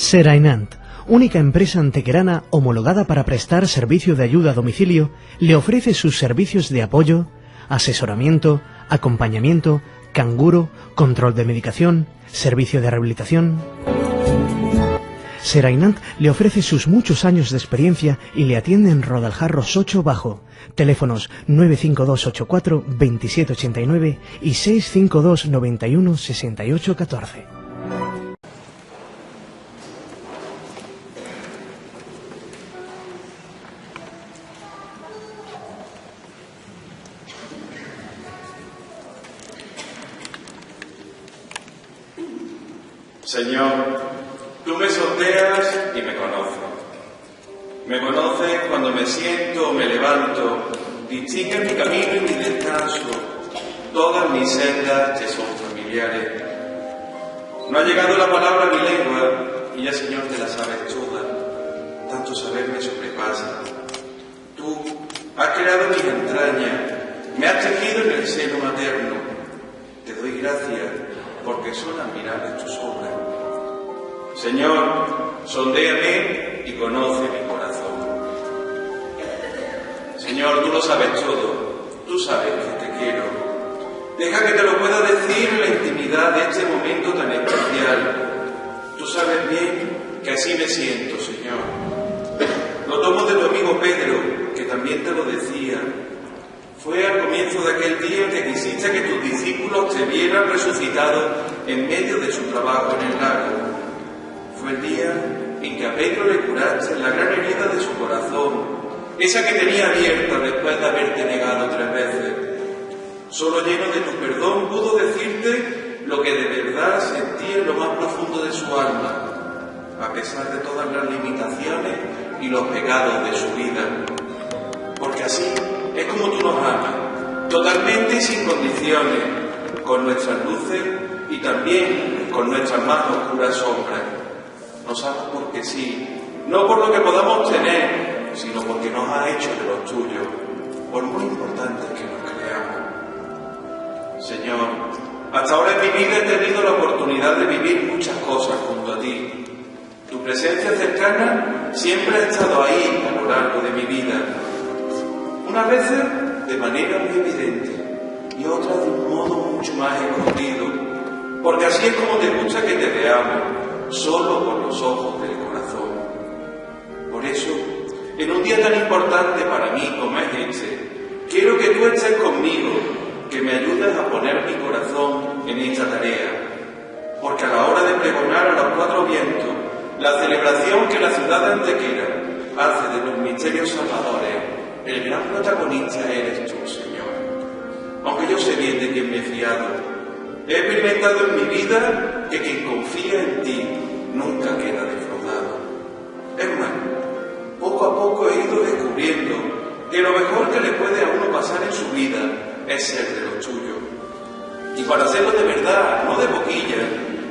Serainant, única empresa antequerana homologada para prestar servicio de ayuda a domicilio, le ofrece sus servicios de apoyo, asesoramiento, acompañamiento, canguro, control de medicación, servicio de rehabilitación. Serainant le ofrece sus muchos años de experiencia y le atiende en Rodaljarros 8 Bajo. Teléfonos 95284 2789 y 652 91 6814. Señor, tú me sondeas y me conoces. Me conoces cuando me siento o me levanto, distingues mi camino y mi descanso. Todas mis sendas te son familiares. No ha llegado la palabra a mi lengua y ya, Señor, te la sabes toda. Tanto saber me sobrepasa. Tú has creado mis entrañas, me has tejido en el seno materno. Te doy gracias porque son admirables tus obras. Señor, sondéame y conoce mi corazón. Señor, tú lo sabes todo, tú sabes que te quiero. Deja que te lo pueda decir en la intimidad de este momento tan especial. Tú sabes bien que así me siento, Señor. Lo tomo de tu amigo Pedro, que también te lo decía. Fue al comienzo de aquel día que quisiste que tus discípulos te vieran resucitado en medio de su trabajo en el lago. Fue el día en que a Pedro le curaste la gran herida de su corazón, esa que tenía abierta después de haberte negado 3 veces. Solo lleno de tu perdón pudo decirte lo que de verdad sentía en lo más profundo de su alma, a pesar de todas las limitaciones y los pecados de su vida. Porque así es como tú nos amas, totalmente y sin condiciones, con nuestras luces y también con nuestras más oscuras sombras. Nos amas porque sí, no por lo que podamos tener, sino porque nos ha hecho de los tuyos, por muy importante que nos creamos. Señor, hasta ahora en mi vida he tenido la oportunidad de vivir muchas cosas junto a ti. Tu presencia cercana siempre ha estado ahí a lo largo de mi vida. Unas veces de manera muy evidente y otras de un modo mucho más escondido, porque así es como te gusta que te veamos, solo con los ojos del corazón. Por eso, en un día tan importante para mí como es este, quiero que tú estés conmigo, que me ayudes a poner mi corazón en esta tarea, porque a la hora de pregonar a los 4 vientos la celebración que la ciudad de Antequera hace de los misterios salvadores, el gran protagonista eres tú, Señor. Aunque yo sé bien de quién me he fiado, he experimentado en mi vida que quien confía en ti nunca queda defraudado. Es más, poco a poco he ido descubriendo que lo mejor que le puede a uno pasar en su vida es ser de los tuyos. Y para hacerlo de verdad, no de boquilla,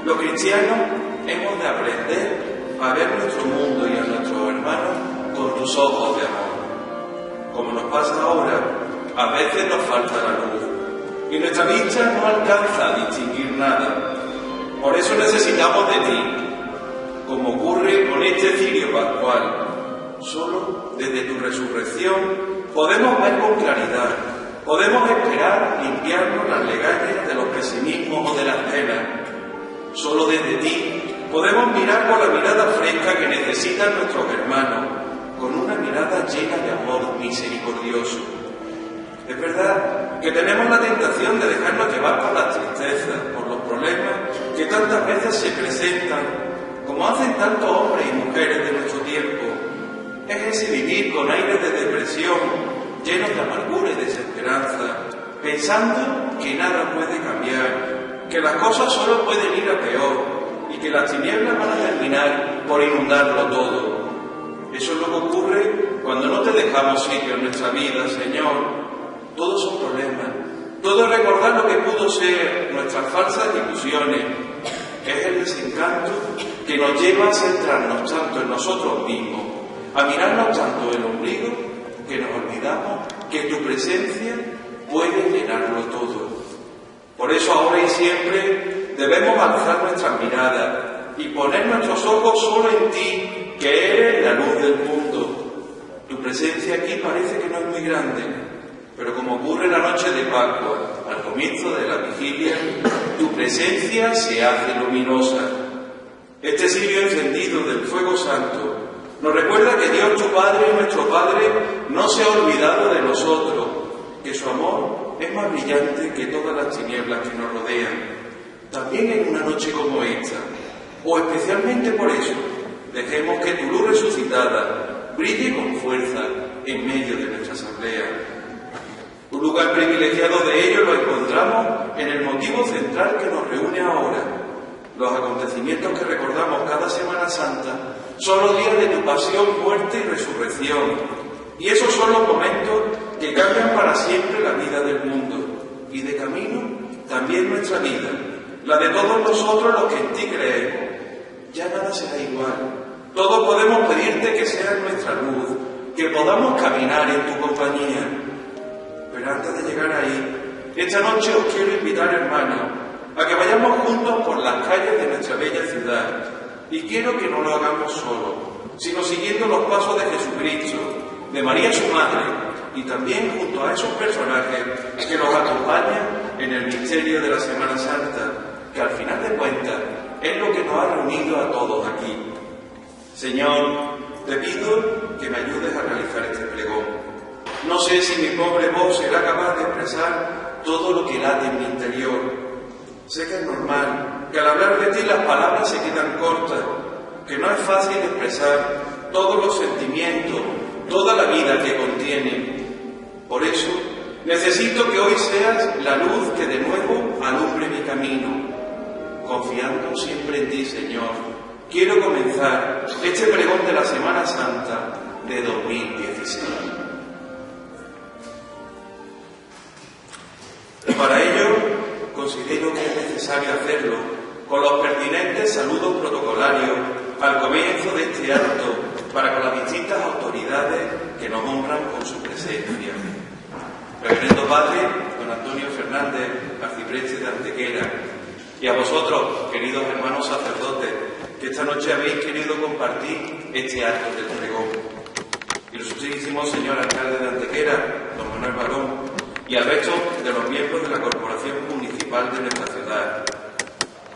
los cristianos hemos de aprender a ver nuestro mundo y a nuestros hermanos con tus ojos de amor. Como nos pasa ahora, a veces nos falta la luz y nuestra vista no alcanza a distinguir nada. Por eso necesitamos de ti, como ocurre con este cirio pascual. Solo desde tu resurrección podemos ver con claridad, podemos esperar limpiarnos las legañas de los pesimismos o de las penas. Solo desde ti podemos mirar con la mirada fresca que necesitan nuestros hermanos, con una mirada llena de amor misericordioso. Es verdad que tenemos la tentación de dejarnos llevar por las tristezas, por los problemas que tantas veces se presentan, como hacen tantos hombres y mujeres de nuestro tiempo. Es ese vivir con aires de depresión, llenos de amargura y desesperanza, pensando que nada puede cambiar, que las cosas solo pueden ir a peor y que las tinieblas van a terminar por inundarlo todo. Eso es lo que ocurre cuando no te dejamos sitio en nuestra vida, Señor. Todos son problemas, todo es recordar lo que pudo ser nuestras falsas ilusiones. Es el desencanto que nos lleva a centrarnos tanto en nosotros mismos, a mirarnos tanto el ombligo, que nos olvidamos que tu presencia puede llenarlo todo. Por eso ahora y siempre debemos alzar nuestras miradas y poner nuestros ojos solo en ti, que eres la luz del mundo. Tu presencia aquí parece que no es muy grande, pero como ocurre la noche de Pascua, al comienzo de la vigilia, tu presencia se hace luminosa. Este cirio encendido del fuego santo nos recuerda que Dios, tu Padre, nuestro Padre, no se ha olvidado de nosotros, que su amor es más brillante que todas las tinieblas que nos rodean. También en una noche como esta, o especialmente por eso, dejemos que tu luz resucitada brille con fuerza en medio de nuestra asamblea. Un lugar privilegiado de ello lo encontramos en el motivo central que nos reúne ahora. Los acontecimientos que recordamos cada Semana Santa son los días de tu pasión, muerte y resurrección. Y esos son los momentos que cambian para siempre la vida del mundo. Y de camino, también nuestra vida, la de todos nosotros los que en ti creemos. Ya nada será igual. Todos podemos pedirte que seas nuestra luz, que podamos caminar en tu compañía. Pero antes de llegar ahí, esta noche os quiero invitar, hermanos, a que vayamos juntos por las calles de nuestra bella ciudad. Y quiero que no lo hagamos solos, sino siguiendo los pasos de Jesucristo, de María su Madre, y también junto a esos personajes que nos acompañan en el misterio de la Semana Santa, que al final de cuentas es lo que nos ha reunido a todos aquí. Señor, te pido que me ayudes a realizar este pregón. No sé si mi pobre voz será capaz de expresar todo lo que late en mi interior. Sé que es normal, que al hablar de ti las palabras se quedan cortas, que no es fácil expresar todos los sentimientos, toda la vida que contiene. Por eso, necesito que hoy seas la luz que de nuevo alumbre mi camino. Confiando siempre en ti, Señor, quiero comenzar este pregón de la Semana Santa de 2016. Para ello, considero que es necesario hacerlo con los pertinentes saludos protocolarios al comienzo de este acto para con las distintas autoridades que nos honran con su presencia. Reverendo Padre don Antonio Fernández, arcipreste de Antequera, y a vosotros, queridos hermanos sacerdotes, que esta noche habéis querido compartir este acto del pregón. Ilustrísimo señor alcalde de Antequera, don Manuel Barón, y al resto de los miembros de la Corporación Municipal de nuestra ciudad.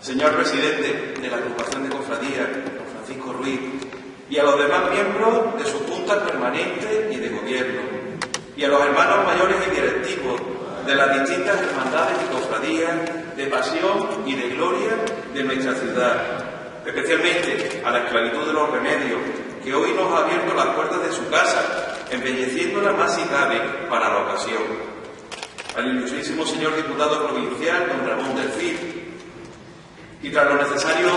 Señor presidente de la Agrupación de Cofradías, don Francisco Ruiz, y a los demás miembros de sus juntas permanentes y de gobierno, y a los hermanos mayores y directivos de las distintas hermandades y cofradías de pasión y de gloria de nuestra ciudad, especialmente a la esclavitud de los remedios, que hoy nos ha abierto las puertas de su casa, embelleciéndola más si cabe para la ocasión. Al ilustrísimo señor diputado provincial, don Ramón del Cid, y tras los necesarios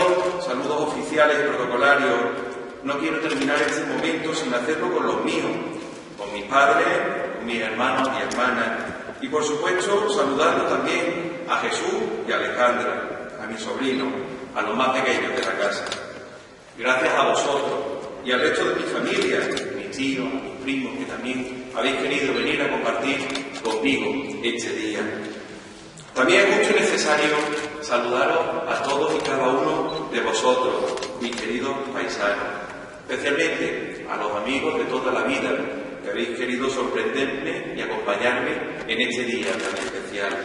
saludos oficiales y protocolarios, no quiero terminar este momento sin hacerlo con los míos, con mis padres, con mis hermanos y hermanas, y por supuesto saludando también a Jesús y a Alejandra, a mis sobrinos, a los más pequeños de la casa. Gracias a vosotros y al resto de mi familia, mis tíos, mis primos, que también habéis querido venir a compartir conmigo este día. También es mucho necesario saludaros a todos y cada uno de vosotros, mis queridos paisanos, especialmente a los amigos de toda la vida que habéis querido sorprenderme y acompañarme en este día tan especial.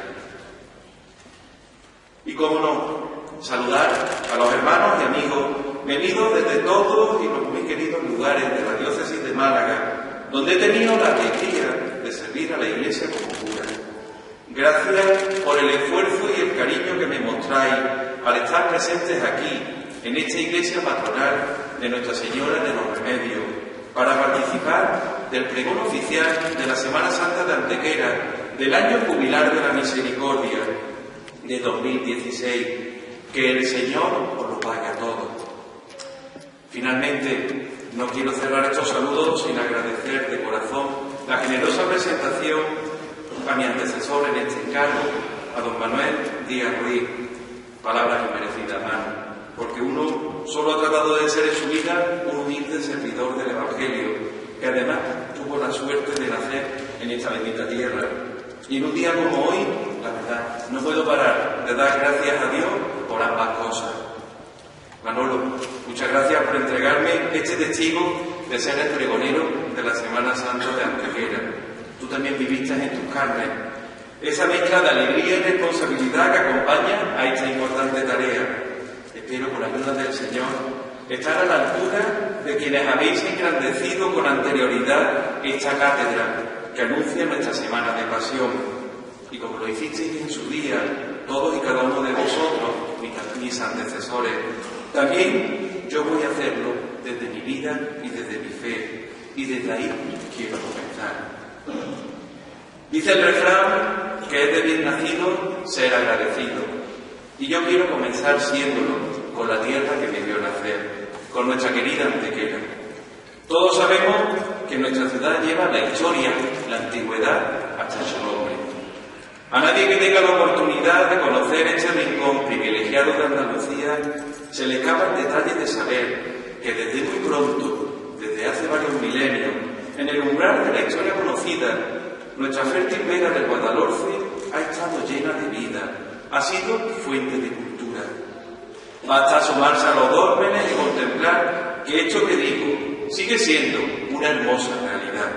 Y cómo no, saludar a los hermanos y amigos venidos desde todos y los muy queridos lugares de la diócesis de Málaga, donde he tenido la alegría de servir a la Iglesia como cura. Gracias por el esfuerzo y el cariño que me mostráis al estar presentes aquí, en esta iglesia patronal de Nuestra Señora de los Remedios, para participar del pregón oficial de la Semana Santa de Antequera del año jubilar de la Misericordia de 2016. Que el Señor os lo pague a todos. Finalmente, no quiero cerrar estos saludos sin agradecer de corazón la generosa presentación a mi antecesor en este encargo, a don Manuel Díaz Ruiz. Palabras inmerecidas, hermano, porque uno solo ha tratado de ser en su vida un humilde servidor del Evangelio, que además tuvo la suerte de nacer en esta bendita tierra. Y en un día como hoy, la verdad, no puedo parar de dar gracias a Dios por ambas cosas. Manolo, muchas gracias por entregarme este testigo de ser el pregonero de la Semana Santa de Antequera. Tú también viviste en tus carnes esa mezcla de alegría y responsabilidad que acompaña a esta importante tarea. Espero, con la ayuda del Señor, estar a la altura de quienes habéis engrandecido con anterioridad esta cátedra que anuncia nuestra Semana de Pasión. Y como lo hicisteis en su día, todos y cada uno de vosotros, mis antecesores, también yo voy a hacerlo desde mi vida y desde mi fe. Y desde ahí quiero comenzar. Dice el refrán que es de bien nacido ser agradecido. Y yo quiero comenzar siéndolo con la tierra que me vio nacer, con nuestra querida Antequera. Todos sabemos que nuestra ciudad lleva la historia, la antigüedad, hasta su nombre. A nadie que tenga la oportunidad de conocer este rincón privilegiado de Andalucía se le escapa el detalle de saber que desde muy pronto, desde hace varios milenios, en el umbral de la historia conocida, nuestra fértil vega del Guadalhorce ha estado llena de vida, ha sido fuente de cultura. Basta asomarse a los dólmenes y contemplar que esto que digo sigue siendo una hermosa realidad.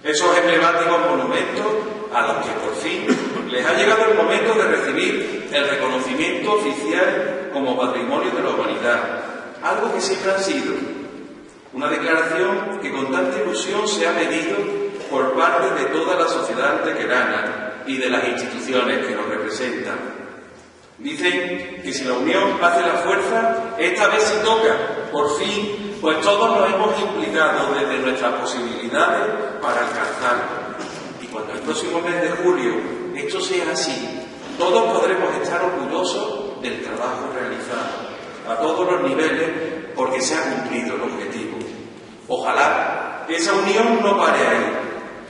Esos emblemáticos monumentos a los que por fin les ha llegado el momento de recibir el reconocimiento oficial como Patrimonio de la Humanidad, algo que siempre ha sido una declaración que con tanta ilusión se ha pedido por parte de toda la sociedad antequerana y de las instituciones que nos representan. Dicen que si la unión hace la fuerza, esta vez sí toca, por fin, pues todos nos hemos implicado desde nuestras posibilidades para alcanzarlo. Y cuando el próximo mes de julio esto sea así, todos podremos estar orgullosos del trabajo realizado, a todos los niveles, porque se ha cumplido el objetivo. Ojalá esa unión no pare ahí,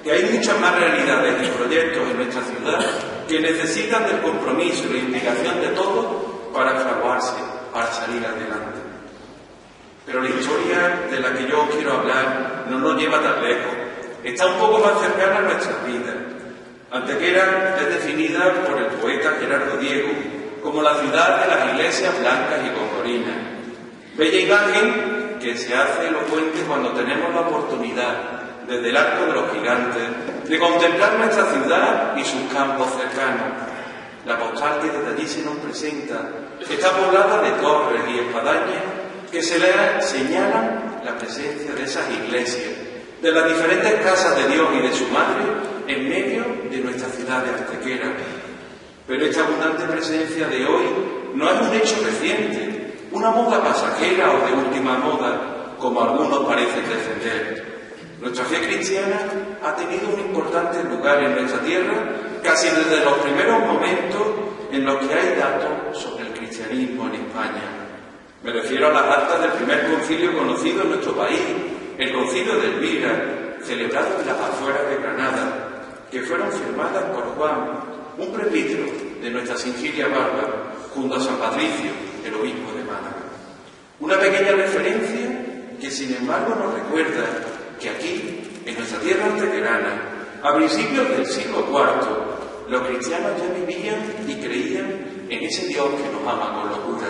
que hay muchas más realidades y proyectos en nuestra ciudad que necesitan del compromiso y la implicación de todos para fraguarse, para salir adelante. Pero la historia de la que yo os quiero hablar no nos lleva tan lejos, está un poco más cercana a nuestras vidas. Antequera es definida por el poeta Gerardo Diego como la ciudad de las iglesias blancas y concorinas. Bella imagen que se hace elocuente cuando tenemos la oportunidad, desde el Arco de los Gigantes, de contemplar nuestra ciudad y sus campos cercanos. La postal que desde allí se nos presenta está poblada de torres y espadañas que señalan la presencia de esas iglesias, de las diferentes casas de Dios y de su Madre en medio de nuestra ciudad de Antequera. Pero esta abundante presencia de hoy no es un hecho reciente, una moda pasajera o de última moda, como algunos parecen defender. Nuestra fe cristiana ha tenido un importante lugar en nuestra tierra casi desde los primeros momentos en los que hay datos sobre el cristianismo en España. Me refiero a las actas del primer concilio conocido en nuestro país, el concilio de Elvira, celebrado en las afueras de Granada, que fueron firmadas por Juan, un presbítero de nuestra Singilia Bárbara, junto a San Patricio, el obispo de Málaga. Una pequeña referencia que, sin embargo, nos recuerda que aquí, en nuestra tierra antequerana, a principios del siglo IV, los cristianos ya vivían y creían en ese Dios que nos ama con locura.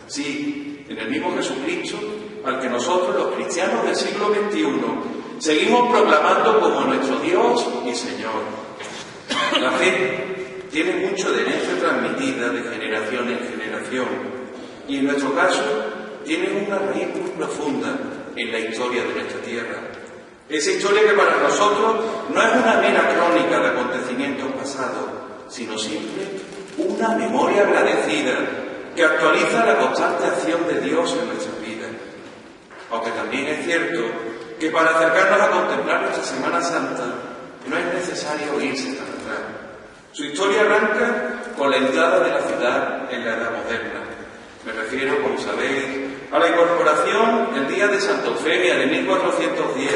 Sí, en el mismo Jesucristo, al que nosotros, los cristianos del siglo XXI, seguimos proclamando como nuestro Dios y Señor. La fe tiene mucho de herencia transmitida de generación en generación, y en nuestro caso, tiene una raíz muy profunda en la historia de nuestra tierra. Esa historia que para nosotros no es una mera crónica de acontecimientos pasados, sino siempre una memoria agradecida que actualiza la constante acción de Dios en nuestras vidas. Aunque también es cierto que para acercarnos a contemplar nuestra Semana Santa no es necesario irse tan atrás. Su historia arranca con la entrada de la ciudad en la Edad Moderna. Me refiero, como sabéis, a la incorporación el día de Santa Eufemia de 1410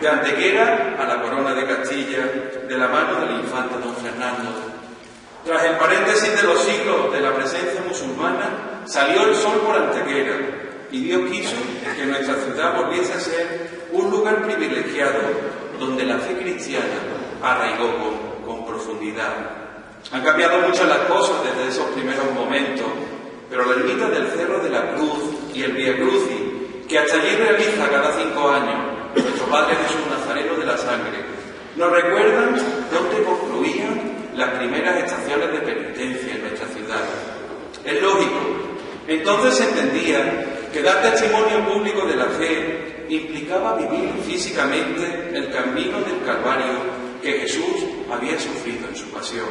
de Antequera a la corona de Castilla de la mano del infante don Fernando. Tras el paréntesis de los siglos de la presencia musulmana, salió el sol por Antequera y Dios quiso que nuestra ciudad volviese a ser un lugar privilegiado donde la fe cristiana arraigó con profundidad. Han cambiado muchas las cosas desde esos primeros momentos, pero la ermita del Cerro de la Cruz y el Via Crucis, que hasta allí realiza cada 5 años nuestro Padre Jesús Nazareno de la Sangre, nos recuerdan dónde concluían las primeras estaciones de penitencia en nuestra ciudad. Es lógico. Entonces se entendía que dar testimonio público de la fe implicaba vivir físicamente el camino del Calvario que Jesús había sufrido en su pasión,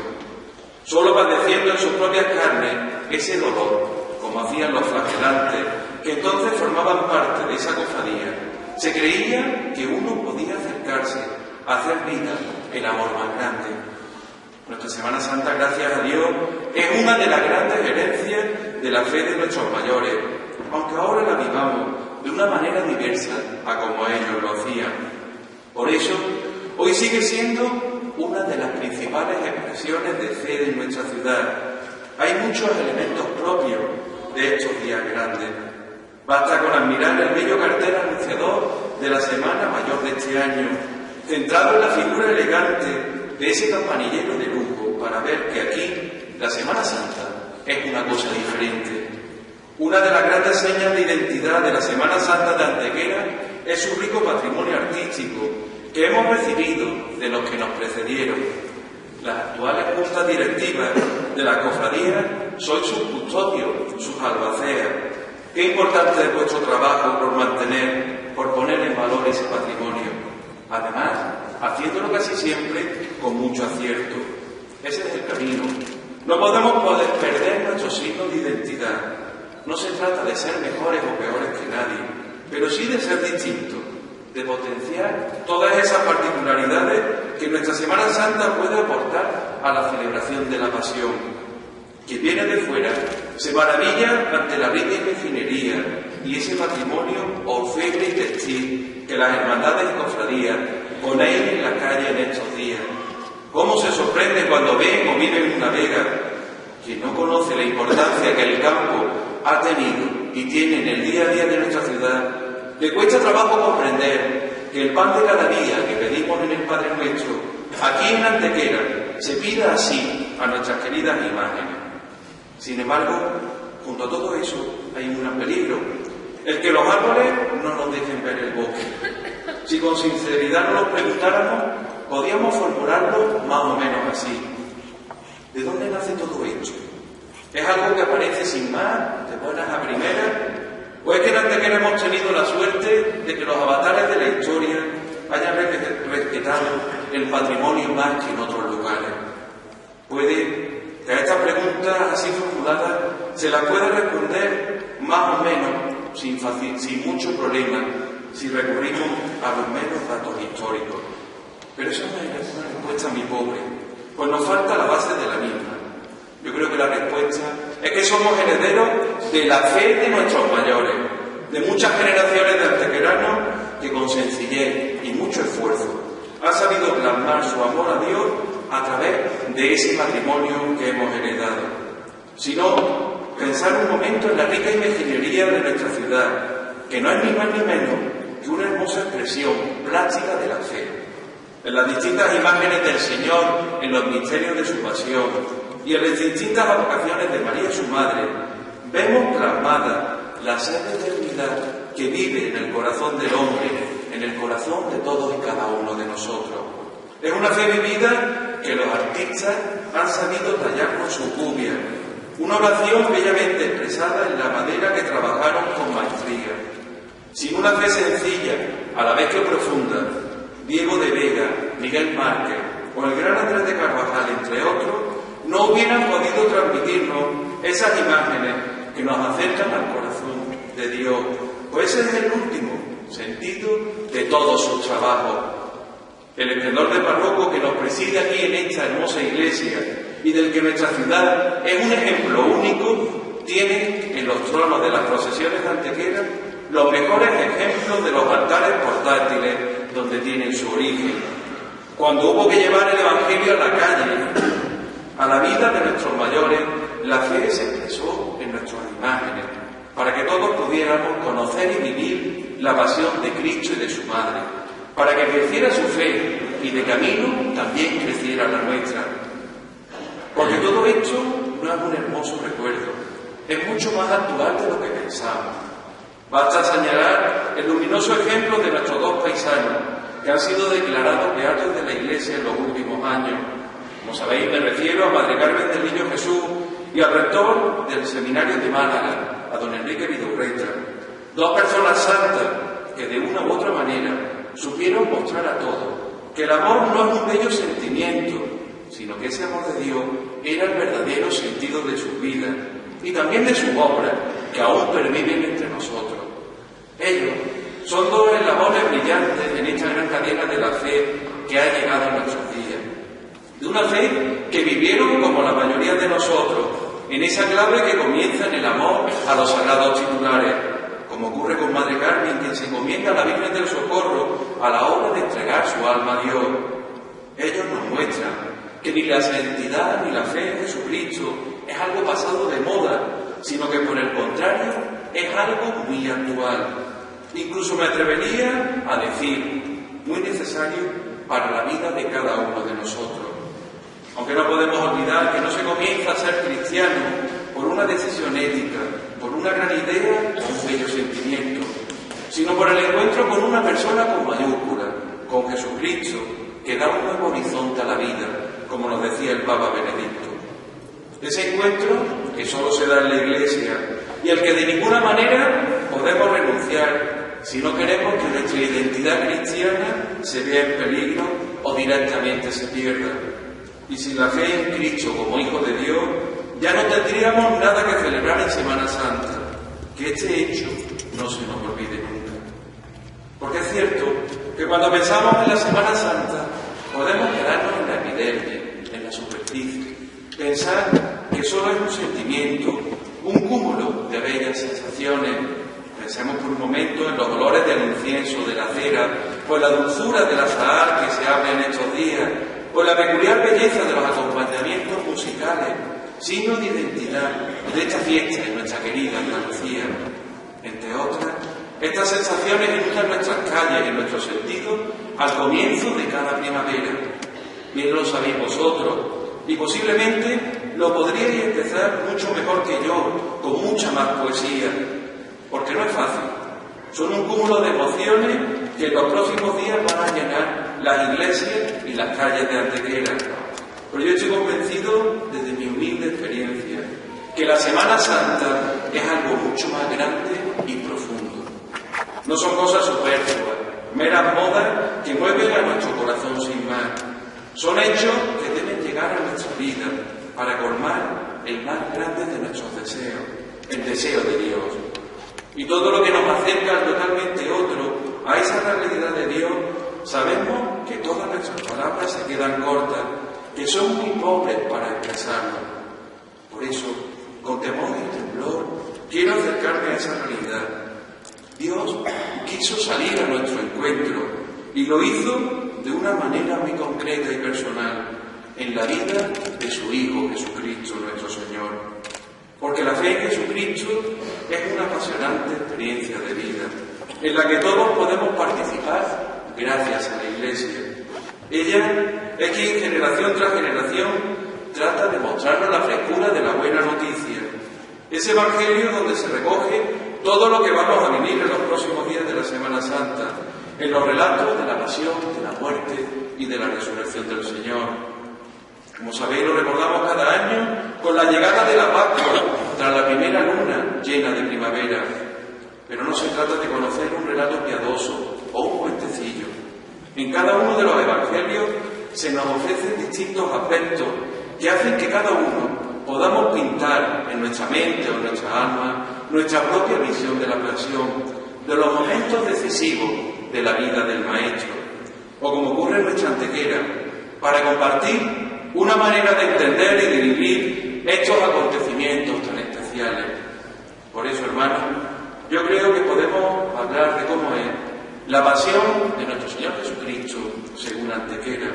solo padeciendo en sus propias carnes ese dolor, como hacían los flagelantes, que entonces formaban parte de esa cofradía. Se creía que uno podía acercarse a hacer vida el amor más grande. Nuestra Semana Santa, gracias a Dios, es una de las grandes herencias de la fe de nuestros mayores, aunque ahora la vivamos de una manera diversa a como ellos lo hacían. Por eso, hoy sigue siendo una de las principales expresiones de fe de nuestra ciudad. Hay muchos elementos propios de estos días grandes. Basta con admirar el bello cartel anunciador de la Semana Mayor de este año, centrado en la figura elegante de ese campanillero de lujo, para ver que aquí la Semana Santa es una cosa diferente. Una de las grandes señas de identidad de la Semana Santa de Antequera es su rico patrimonio artístico que hemos recibido de los que nos precedieron. Las actuales juntas directivas de la cofradía son sus custodios, sus albaceas. Qué importante es vuestro trabajo por mantener, por poner en valor ese patrimonio. Además, haciéndolo casi siempre con mucho acierto. Ese es el camino. No podemos perder nuestro signo de identidad. No se trata de ser mejores o peores que nadie, pero sí de ser distintos, de potenciar todas esas particularidades que nuestra Semana Santa puede aportar a la celebración de la Pasión. Quien viene de fuera se maravilla ante la rica imaginería y ese patrimonio orfebre y textil que las hermandades y cofradías ponéis en la calle en estos días. ¿Cómo se sorprende cuando ven o viven una vega? Quien no conoce la importancia que el campo ha tenido y tiene en el día a día de nuestra ciudad, le cuesta trabajo comprender que el pan de cada día que pedimos en el Padre Nuestro, aquí en Antequera, se pida así a nuestras queridas imágenes. Sin embargo, junto a todo eso, hay un gran peligro: el que los árboles no nos dejen ver el bosque. Si con sinceridad nos lo preguntáramos, podíamos formularlo más o menos así: ¿de dónde nace todo esto? ¿Es algo que aparece sin más, de buenas a primeras? ¿O es que en Antequera hemos tenido la suerte de que los avatares de la historia hayan respetado el patrimonio más que en otros lugares? Puede que a estas preguntas así formuladas se las pueda responder más o menos sin mucho problema si recurrimos a los meros datos históricos. Pero eso no es una respuesta muy pobre, pues nos falta la base de la misma. Yo creo que la respuesta es que somos herederos de la fe de nuestros mayores, de muchas generaciones de antequeranos que con sencillez y mucho esfuerzo han sabido plasmar su amor a Dios a través de ese patrimonio que hemos heredado. Si no, pensar un momento en la rica imaginería de nuestra ciudad, que no es ni más ni menos que una hermosa expresión plástica de la fe. En las distintas imágenes del Señor, en los misterios de su pasión y en las distintas advocaciones de María su Madre, vemos plasmada la sed de eternidad que vive en el corazón del hombre, en el corazón de todos y cada uno de nosotros. Es una fe vivida que los artistas han sabido tallar con su cubia, una oración bellamente expresada en la madera que trabajaron con maestría. Sin una fe sencilla, a la vez que profunda, Diego de Vega, Miguel Márquez o el gran Andrés de Carvajal, entre otros, no hubieran podido transmitirnos esas imágenes que nos acercan al corazón de Dios, pues ese es el último sentido de todos sus trabajos. El esplendor de barroco que nos preside aquí en esta hermosa iglesia y del que nuestra ciudad es un ejemplo único, tiene en los tronos de las procesiones de Antequera los mejores ejemplos de los altares portátiles donde tienen su origen. Cuando hubo que llevar el Evangelio a la calle, a la vida de nuestros mayores, la fe se expresó en nuestras imágenes, para que todos pudiéramos conocer y vivir la pasión de Cristo y de su Madre, para que creciera su fe y de camino también creciera la nuestra. Porque todo esto no es un hermoso recuerdo, es mucho más actual de lo que pensamos. Basta señalar el luminoso ejemplo de nuestros dos paisanos, que han sido declarados beatos de la Iglesia en los últimos años. Como sabéis, me refiero a Madre Carmen del Niño Jesús y al rector del Seminario de Málaga, a don Enrique Vidurreta, dos personas santas que de una u otra manera supieron mostrar a todos que el amor no es un bello sentimiento, sino que ese amor de Dios era el verdadero sentido de sus vidas y también de sus obras, que aún perviven entre nosotros. Ellos son dos eslabones brillantes en esta gran cadena de la fe que ha llegado a nuestros días. De una fe que vivieron como la mayoría de nosotros, en esa clave que comienza en el amor a los sagrados titulares, como ocurre con Madre Carmen, quien se encomienda a la Virgen del Socorro a la hora de entregar su alma a Dios. Ellos nos muestran que ni la santidad ni la fe en Jesucristo es algo pasado de moda, sino que por el contrario es algo muy actual. Incluso me atrevería a decir, muy necesario para la vida de cada uno de nosotros. Aunque no podemos olvidar que no se comienza a ser cristiano por una decisión ética, por una gran idea o un bello sentimiento, sino por el encuentro con una persona con mayúscula, con Jesucristo, que da un nuevo horizonte a la vida, como nos decía el Papa Benedicto. Ese encuentro que solo se da en la Iglesia y al que de ninguna manera podemos renunciar si no queremos que nuestra identidad cristiana se vea en peligro o directamente se pierda. Y sin la fe en Cristo como Hijo de Dios, ya no tendríamos nada que celebrar en Semana Santa. Que este hecho no se nos olvide nunca. Porque es cierto que cuando pensamos en la Semana Santa, podemos quedarnos en la epidermis, en la superficie, pensar que solo es un sentimiento, un cúmulo de bellas sensaciones. Pensemos por un momento en los olores del incienso, de la cera, o en la dulzura del azahar que se abre en estos días, o en la peculiar belleza de los acompañamientos musicales, signo de identidad de esta fiesta en nuestra querida Andalucía. Entre otras, estas sensaciones inundan nuestras calles y nuestros sentidos al comienzo de cada primavera. Bien lo sabéis vosotros, y posiblemente lo podríais empezar mucho mejor que yo, con mucha más poesía, porque no es fácil. Son un cúmulo de emociones que en los próximos días van a llenar las iglesias y las calles de Antequera. Pero yo estoy convencido, desde mi humilde experiencia, que la Semana Santa es algo mucho más grande y profundo. No son cosas superfluas, meras modas que mueven a nuestro corazón sin más. Son hechos que deben llegar a nuestra vida para colmar el más grande de nuestros deseos, el deseo de Dios. Y todo lo que nos acerca al totalmente otro, a esa realidad de Dios, sabemos que todas nuestras palabras se quedan cortas, que son muy pobres para expresarlo. Por eso, con temor y temblor, quiero acercarme a esa realidad. Dios quiso salir a nuestro encuentro y lo hizo de una manera muy concreta y personal en la vida de su Hijo Jesucristo, nuestro Señor. Porque la fe en Jesucristo es una apasionante experiencia de vida, en la que todos podemos participar gracias a la Iglesia. Ella es quien generación tras generación trata de mostrarnos la frescura de la buena noticia, ese Evangelio donde se recoge todo lo que vamos a vivir en los próximos días de la Semana Santa, en los relatos de la pasión, de la muerte y de la resurrección del Señor. Como sabéis, lo recordamos cada año con la llegada de la Pascua, tras la primera luna llena de primavera. Pero no se trata de conocer un relato piadoso o un cuentecillo. En cada uno de los evangelios se nos ofrecen distintos aspectos que hacen que cada uno podamos pintar en nuestra mente o en nuestra alma nuestra propia visión de la pasión, de los momentos decisivos de la vida del Maestro, o como ocurre en nuestra Antequera, para compartir una manera de entender y de vivir estos acontecimientos tan especiales. Por eso, hermanos, yo creo que podemos hablar de cómo es la pasión de nuestro Señor Jesucristo según Antequera.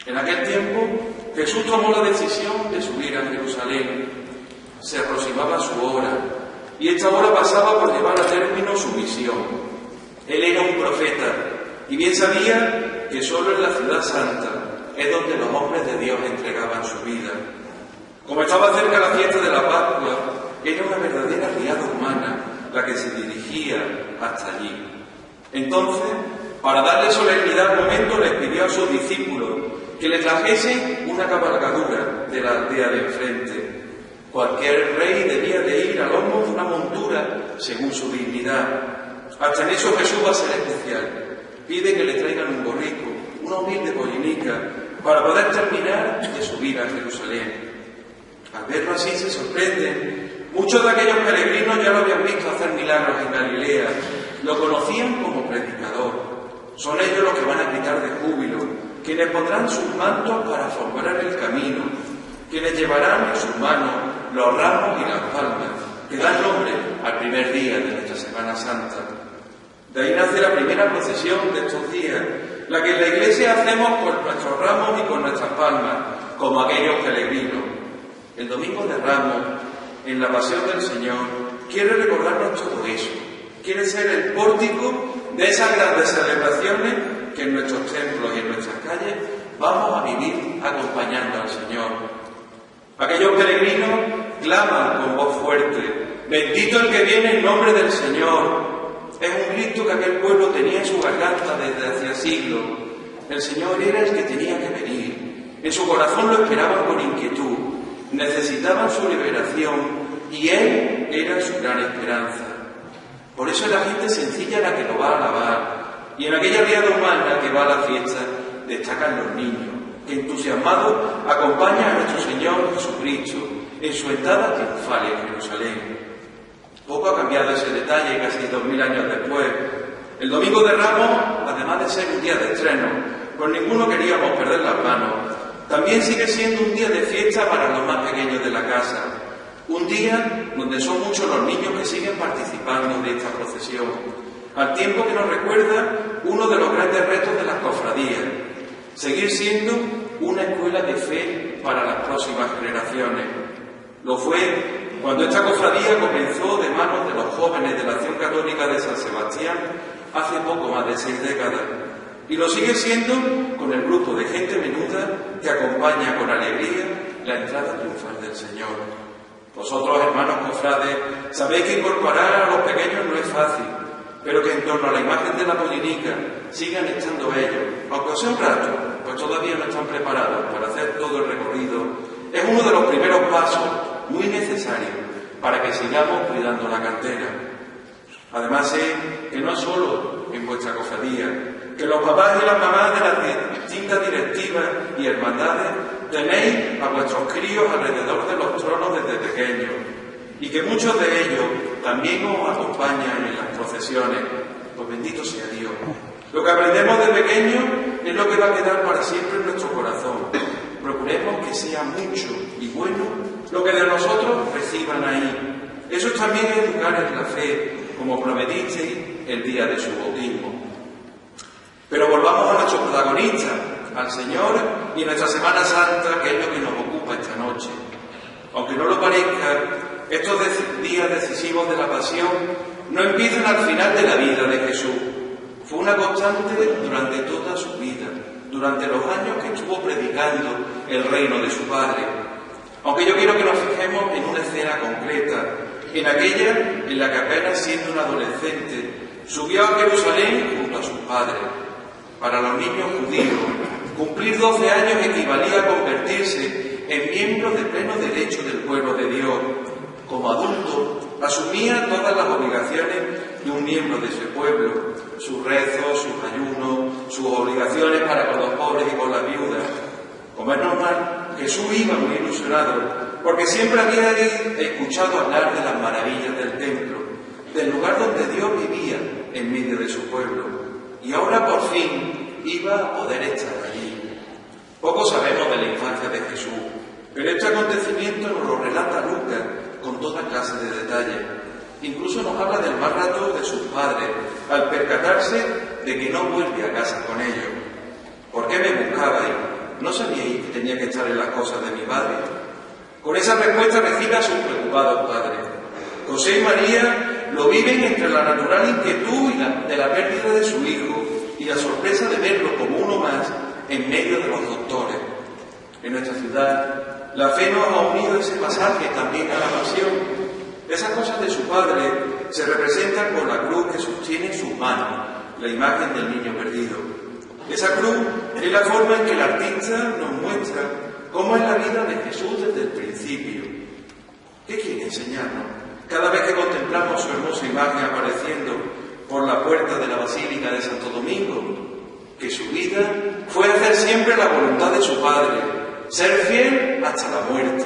En aquel tiempo, Jesús tomó la decisión de subir a Jerusalén. Se aproximaba su hora, y esta hora pasaba por llevar a término su misión. Él era un profeta, y bien sabía que solo en la ciudad santa es donde los hombres de Dios entregaban su vida. Como estaba cerca la fiesta de la Pascua, la que se dirigía hasta allí. Entonces, para darle solemnidad al momento, les pidió a sus discípulos que le trajesen una cabalgadura de la aldea de enfrente. Cualquier rey debía de ir a lomos de una montura según su dignidad. Hasta en eso Jesús va a ser especial. Pide que le traigan un borrico, una humilde pollinica, para poder terminar de subir a Jerusalén. Al verlo así se sorprenden. Muchos de aquellos peregrinos ya lo habían visto hacer milagros en Galilea. Lo conocían como predicador. Son ellos los que van a gritar de júbilo, quienes pondrán sus mantos para formular el camino, quienes llevarán en sus manos los ramos y las palmas, que dan nombre al primer día de nuestra Semana Santa. De ahí nace la primera procesión de estos días, la que en la Iglesia hacemos con nuestros ramos y con nuestras palmas, como aquellos peregrinos. El Domingo de Ramos, en la Pasión del Señor, quiere recordarnos todo eso. Quiere ser el pórtico de esas grandes celebraciones que en nuestros templos y en nuestras calles vamos a vivir acompañando al Señor. Aquellos peregrinos claman con voz fuerte: bendito el que viene en nombre del Señor. Es un grito que aquel pueblo tenía en su garganta desde hacía siglos. El Señor era el que tenía que venir. En su corazón lo esperaban con inquietud. Necesitaban su liberación y Él era su gran esperanza. Por eso es la gente sencilla la que lo va a alabar. Y en aquella riada humana que va a la fiesta destacan los niños, que entusiasmados acompañan a nuestro Señor Jesucristo en su entrada triunfal en Jerusalén. Poco ha cambiado ese detalle casi 2000 años después. El Domingo de Ramos, además de ser un día de estreno, pues ninguno queríamos perder las manos, también sigue siendo un día de fiesta para los más pequeños de la casa. Un día donde son muchos los niños que siguen participando de esta procesión, al tiempo que nos recuerda uno de los grandes retos de las cofradías: seguir siendo una escuela de fe para las próximas generaciones. Lo fue cuando esta cofradía comenzó de manos de los jóvenes de la Acción Católica de San Sebastián hace poco más de 6 décadas, y lo sigue siendo con el grupo de gente menuda que acompaña con alegría la entrada triunfal del Señor. Vosotros, hermanos cofrades, sabéis que incorporar a los pequeños no es fácil, pero que en torno a la imagen de la pollinica sigan estando ellos, aunque sea un rato, pues todavía no están preparados para hacer todo el recorrido. Es uno de los primeros pasos muy necesarios para que sigamos cuidando la cartera. Además sé que no solo en vuestra cofradía, que los papás y las mamás de las distintas directivas y hermandades tenéis a vuestros críos alrededor de los tronos desde pequeños, y que muchos de ellos también os acompañan en las procesiones. Pues bendito sea Dios. Lo que aprendemos de pequeños es lo que va a quedar para siempre en nuestro corazón. Procuremos que sea mucho y bueno lo que de nosotros reciban ahí. Eso es también educar en la fe, como prometisteis el día de su bautismo. Pero volvamos a nuestro protagonista, al Señor y nuestra Semana Santa, que es lo que nos ocupa esta noche. Aunque no lo parezca, estos días decisivos de la Pasión no empiezan al final de la vida de Jesús. Fue una constante durante toda su vida, durante los años que estuvo predicando el reino de su Padre. Aunque yo quiero que nos fijemos en una escena concreta, en aquella en la que apenas siendo un adolescente subió a Jerusalén junto a sus padres. Para los niños judíos, cumplir 12 años equivalía a convertirse en miembro de pleno derecho del pueblo de Dios. Como adulto, asumía todas las obligaciones de un miembro de ese pueblo: sus rezos, sus ayunos, sus obligaciones para con los pobres y con las viudas. Como es normal, Jesús iba muy ilusionado, porque siempre había escuchado hablar de las maravillas del templo, del lugar donde Dios vivía en medio de su pueblo. Y ahora por fin iba a poder estar allí. Poco sabemos de la infancia de Jesús, pero este acontecimiento nos lo relata Lucas con toda clase de detalles. Incluso nos habla del mal rato de sus padres, al percatarse de que no vuelve a casa con ellos. ¿Por qué me buscabais? ¿No sabíais que tenía que estar en las cosas de mi padre? Con esa respuesta recibe a sus preocupados padres. José y María lo viven entre la natural inquietud de la pérdida de su hijo y la sorpresa de verlo como uno más en medio de los doctores. En nuestra ciudad, la fe nos ha unido ese pasaje también a la Pasión. Esa esas cosas de su Padre se representan con la cruz que sostiene en sus manos, la imagen del niño perdido. Esa cruz es la forma en que el artista nos muestra cómo es la vida de Jesús desde el principio. ¿Qué quiere enseñarnos? Cada vez que contemplamos su hermosa imagen apareciendo por la puerta de la Basílica de Santo Domingo, que su vida fue hacer siempre la voluntad de su Padre, ser fiel hasta la muerte.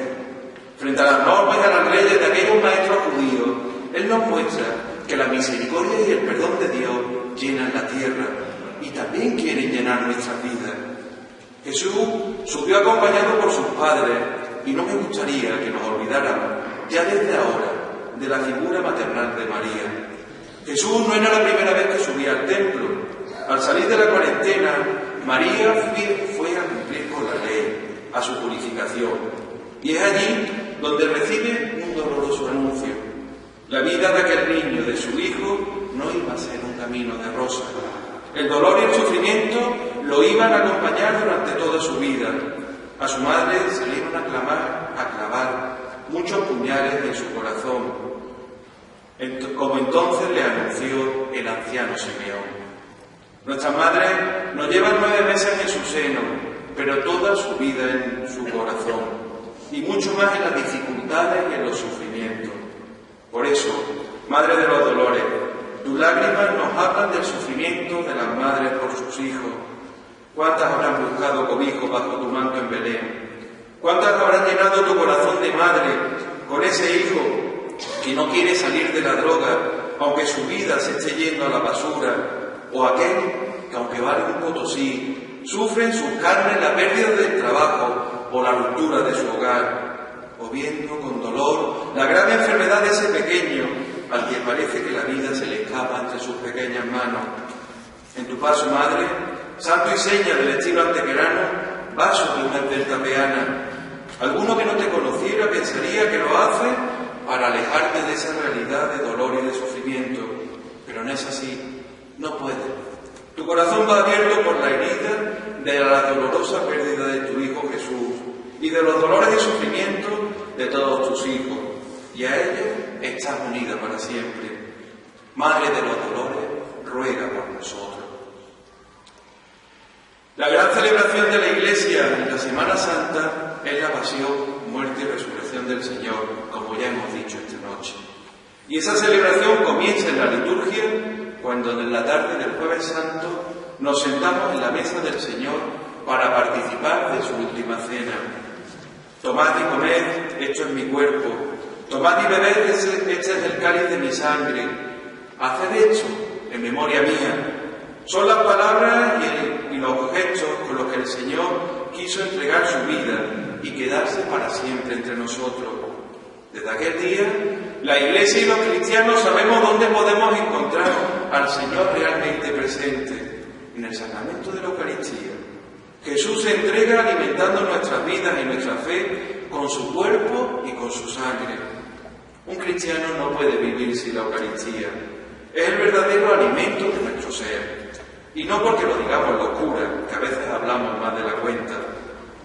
Frente a las normas y a las leyes de aquellos maestros judíos, Él nos muestra que la misericordia y el perdón de Dios llenan la tierra y también quieren llenar nuestras vidas. Jesús subió acompañado por sus padres y no me gustaría que nos olvidáramos ya desde ahora de la figura maternal de María. Jesús no era la primera vez que subía al templo. Al salir de la cuarentena, María fue a cumplir con la ley, a su purificación. Y es allí donde recibe un doloroso anuncio. La vida de aquel niño, de su hijo, no iba a ser un camino de rosas. El dolor y el sufrimiento lo iban a acompañar durante toda su vida. A su madre se le iban a clavar muchos puñales en su corazón, como entonces le anunció el anciano Simeón. Nuestras madres nos llevan 9 meses en su seno, pero toda su vida en su corazón, y mucho más en las dificultades y en los sufrimientos. Por eso, Madre de los Dolores, tus lágrimas nos hablan del sufrimiento de las madres por sus hijos. ¿Cuántas habrán buscado cobijo bajo tu manto en Belén? ¿Cuántas habrán llenado tu corazón de madre con ese hijo que no quiere salir de la droga, aunque su vida se esté yendo a la basura? O aquel que, aunque vale un potosí, sufre en sus carnes la pérdida del trabajo o la ruptura de su hogar, o viendo con dolor la grave enfermedad de ese pequeño al que parece que la vida se le escapa entre sus pequeñas manos. En tu paso, madre, santo y seña del estilo antequerano, vas sobre una esbelta peana. Alguno que no te conociera pensaría que lo hace para alejarte de esa realidad de dolor y de sufrimiento, pero no es así, no puede. Tu corazón va abierto por la herida de la dolorosa pérdida de tu Hijo Jesús y de los dolores y sufrimientos de todos tus hijos, y a ellos estás unida para siempre. Madre de los dolores, ruega por nosotros. La gran celebración de la Iglesia en la Semana Santa es la pasión, muerte y resurrección del Señor, como ya hemos dicho esta noche. Y esa celebración comienza en la liturgia cuando en la tarde del Jueves Santo nos sentamos en la mesa del Señor para participar de su última cena. Tomad y comed, esto es mi cuerpo. Tomad y bebed, este es el cáliz de mi sangre. Haced esto en memoria mía. Son las palabras y los gestos con los que el Señor quiso entregar su vida y quedarse para siempre entre nosotros. Desde aquel día, la Iglesia y los cristianos sabemos dónde podemos encontrar al Señor realmente presente, en el sacramento de la Eucaristía. Jesús se entrega alimentando nuestras vidas y nuestra fe con su cuerpo y con su sangre. Un cristiano no puede vivir sin la Eucaristía. Es el verdadero alimento de nuestro ser. Y no porque lo digamos los curas, que a veces hablamos más de la cuenta.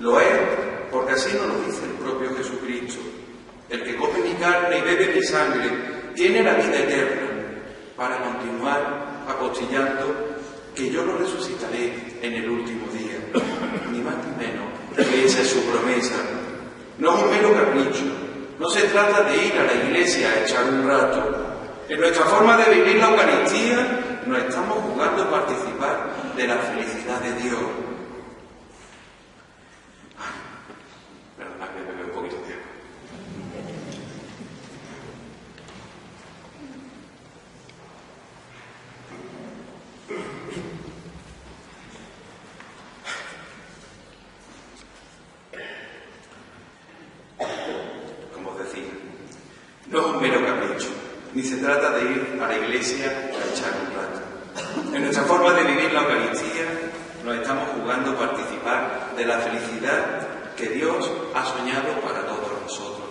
Lo es porque así nos lo dice el propio Jesucristo. El que come mi carne y bebe mi sangre tiene la vida eterna, para continuar apostillando que yo lo resucitaré en el último día. Ni más ni menos que esa es su promesa. No es un mero capricho. No se trata de ir a la iglesia a echar un rato. En nuestra forma de vivir la Eucaristía nos estamos jugando a participar de la felicidad de Dios. Perdona que bebe un poquito de tiempo. Como os decía, no es un mero capricho. Ni se trata de ir a la iglesia a echar un rato. En nuestra forma de vivir la Eucaristía nos estamos jugando a participar de la felicidad que Dios ha soñado para todos nosotros.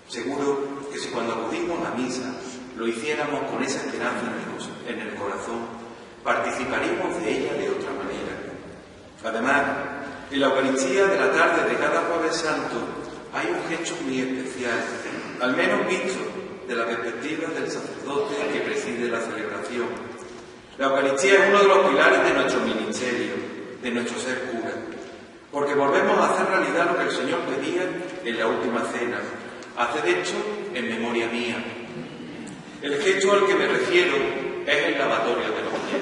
Seguro que si cuando acudimos a misa lo hiciéramos con esa esperanza en el corazón, participaríamos de ella de otra manera. Además, en la Eucaristía de la tarde de cada Jueves Santo hay un gesto muy especial, al menos visto de la perspectiva del sacerdote que preside la celebración. La Eucaristía es uno de los pilares de nuestro ministerio, de nuestro ser cura, porque volvemos a hacer realidad lo que el Señor pedía en la última cena: haced esto en memoria mía. El gesto al que me refiero es el lavatorio de los pies.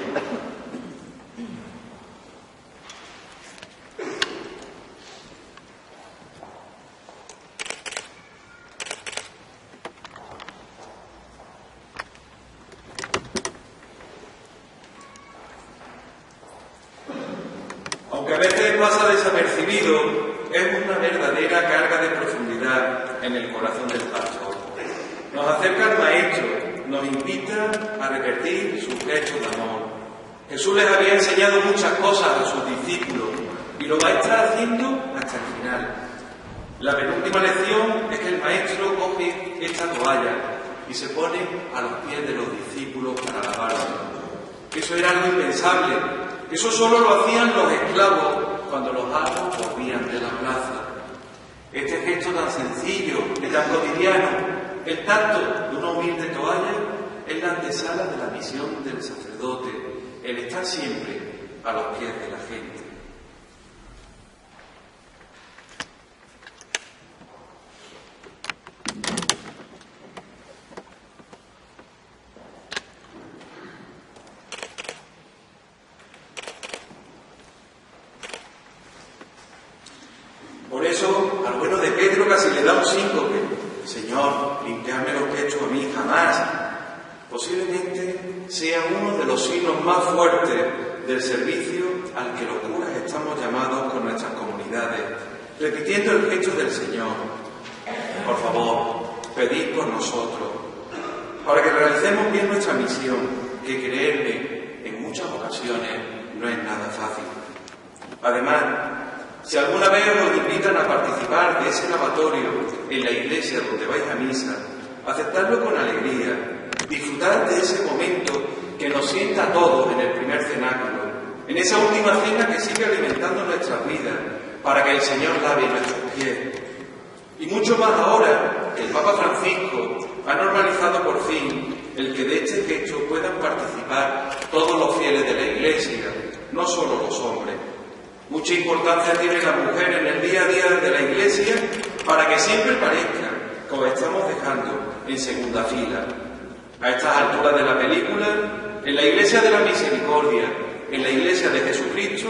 Aunque a veces pasa desapercibido, es una verdadera carga de profundidad en el corazón del pastor. Nos acerca al Maestro, nos invita a repetir sus gestos de amor. Jesús les había enseñado muchas cosas a sus discípulos y lo va a estar haciendo hasta el final. La penúltima lección es que el Maestro coge esta toalla y se pone a los pies de los discípulos para lavarlos. Eso era algo impensable. Eso solo lo hacían los esclavos cuando los amos volvían de la plaza. Este gesto tan sencillo y tan cotidiano, el tacto de una humilde toalla, es la antesala de la misión del sacerdote, el estar siempre a los pies de la gente. Por eso, al bueno de Pedro casi le da un síncope: Señor, limpiarme los pechos a mí jamás. Posiblemente sea uno de los signos más fuertes del servicio al que los curas estamos llamados con nuestras comunidades, repitiendo el gesto del Señor. Por favor, pedid por nosotros, para que realicemos bien nuestra misión, que, creedme, en muchas ocasiones no es nada fácil. Además, si alguna vez os invitan a participar de ese lavatorio en la iglesia donde vais a misa, aceptadlo con alegría, disfrutad de ese momento que nos sienta a todos en el primer cenáculo, en esa última cena que sigue alimentando nuestras vidas, para que el Señor lave nuestros pies. Y mucho más ahora que el Papa Francisco ha normalizado por fin el que de este gesto puedan participar todos los fieles de la iglesia, no solo los hombres. Mucha importancia tiene la mujer en el día a día de la iglesia para que siempre parezca que os estamos dejando en segunda fila. A estas alturas de la película, en la iglesia de la misericordia, en la iglesia de Jesucristo,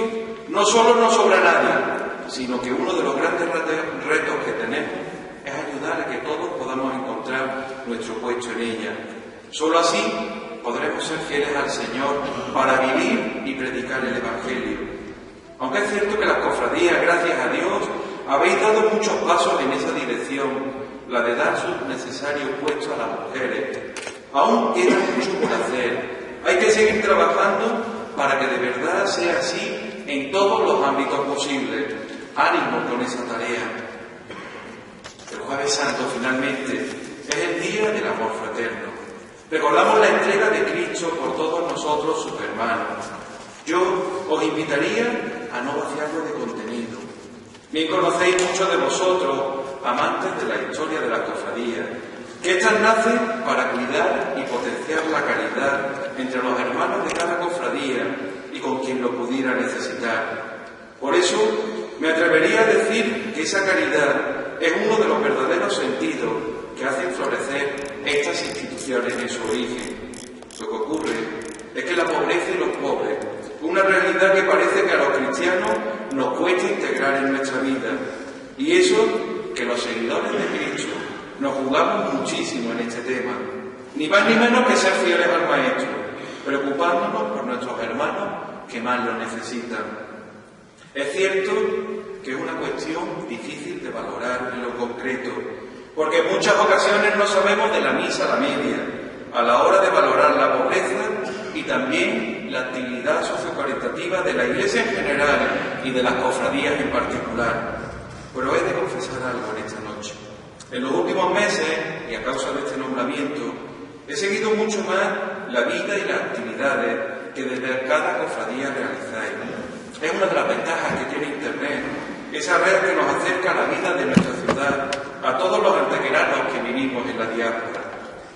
no solo no sobra nadie, sino que uno de los grandes retos que tenemos es ayudar a que todos podamos encontrar nuestro puesto en ella. Solo así podremos ser fieles al Señor para vivir y predicar el Evangelio. Aunque es cierto que las cofradías, gracias a Dios, habéis dado muchos pasos en esa dirección, la de dar su necesario puesto a las mujeres, aún queda mucho por hacer. Hay que seguir trabajando para que de verdad sea así en todos los ámbitos posibles. Ánimo con esa tarea. El Jueves Santo, finalmente, es el día del amor fraterno. Recordamos la entrega de Cristo por todos nosotros, sus hermanos. Yo os invitaría a no vaciarlo de contenido. Bien conocéis muchos de vosotros, amantes de la historia de la cofradía, que éstas nacen para cuidar y potenciar la caridad entre los hermanos de cada cofradía y con quien lo pudiera necesitar. Por eso me atrevería a decir que esa caridad es uno de los verdaderos sentidos que hacen florecer estas instituciones en su origen. Lo que ocurre es que la pobreza y los pobres, una realidad que parece que a los cristianos nos cuesta integrar en nuestra vida, y eso que los seguidores de Cristo nos jugamos muchísimo en este tema, ni más ni menos que ser fieles al Maestro, preocupándonos por nuestros hermanos que más lo necesitan. Es cierto que es una cuestión difícil de valorar en lo concreto, porque en muchas ocasiones no sabemos de la misa a la media, a la hora de valorar la pobreza y también la actividad sociocaritativa de la Iglesia en general y de las cofradías en particular. Pero he de confesar algo en esta noche. En los últimos meses, y a causa de este nombramiento, he seguido mucho más la vida y las actividades que desde cada cofradía realizáis. Es una de las ventajas que tiene Internet, esa red que nos acerca a la vida de nuestra ciudad, a todos los antequeranos que vivimos en la diáspora.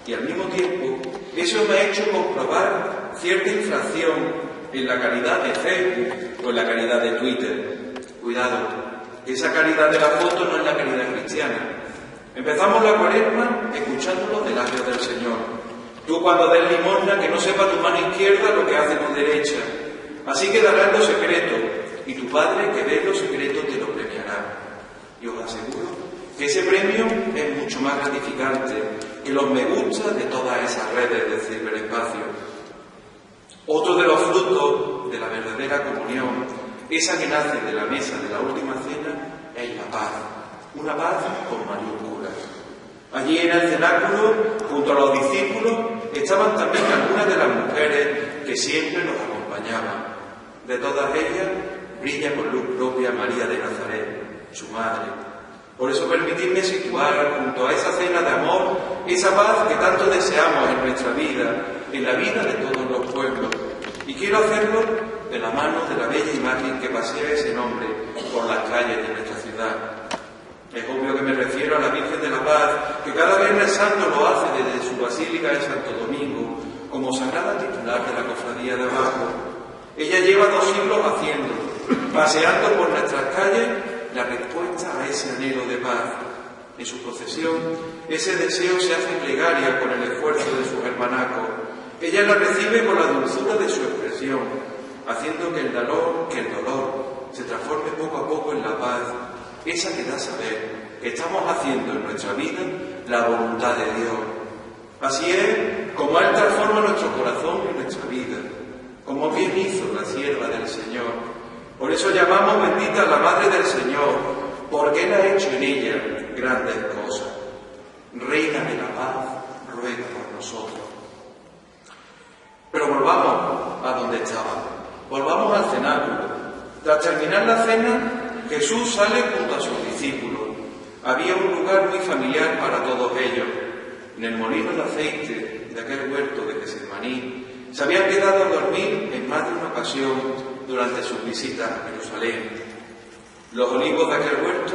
Y al mismo tiempo, eso me ha hecho comprobar cierta infracción en la calidad de Facebook o en la calidad de Twitter. Cuidado, esa calidad de la foto no es la calidad cristiana. Empezamos la Cuaresma escuchando los delarios del Señor. Tú cuando des limosna, que no sepa tu mano izquierda lo que hace tu derecha. Así quedará en lo secreto, y tu Padre que ve en lo secreto te lo premiará. Y os aseguro que ese premio es mucho más gratificante que los me gusta de todas esas redes del ciberespacio. Otro de los frutos de la verdadera comunión, esa que nace de la mesa de la última cena, es la paz. Una paz con mayúsculas. Allí en el cenáculo, junto a los discípulos, estaban también algunas de las mujeres que siempre nos acompañaban. De todas ellas, brilla con luz propia María de Nazaret, su madre. Por eso permitidme situar junto a esa cena de amor, esa paz que tanto deseamos en nuestra vida, en la vida de todos los pueblos. Y quiero hacerlo de la mano de la bella imagen que pasea ese nombre por las calles de nuestra ciudad. Es obvio que me refiero a la Virgen de la Paz, que cada Viernes Santo lo hace desde su Basílica de Santo Domingo, como sagrada titular de la Cofradía de Abajo. Ella lleva 2 siglos haciendo, paseando por nuestras calles, la respuesta a ese anhelo de paz. En su procesión, ese deseo se hace plegaria con el esfuerzo de sus hermanacos. Ella la recibe con la dulzura de su expresión, haciendo que el dolor se transforme poco a poco en la paz, esa que da a saber que estamos haciendo en nuestra vida la voluntad de Dios. Así es como Él transforma nuestro corazón y nuestra vida, como bien hizo la sierva del Señor. Por eso llamamos bendita a la Madre del Señor, porque Él ha hecho en ella grandes cosas. Reina de la paz, ruega por nosotros. Pero volvamos a donde estábamos, volvamos al cenáculo. Tras terminar la cena, Jesús sale junto a sus discípulos. Había un lugar muy familiar para todos ellos. En el molino de aceite de aquel huerto de Getsemaní se habían quedado a dormir en más de una ocasión durante sus visitas a Jerusalén. Los olivos de aquel huerto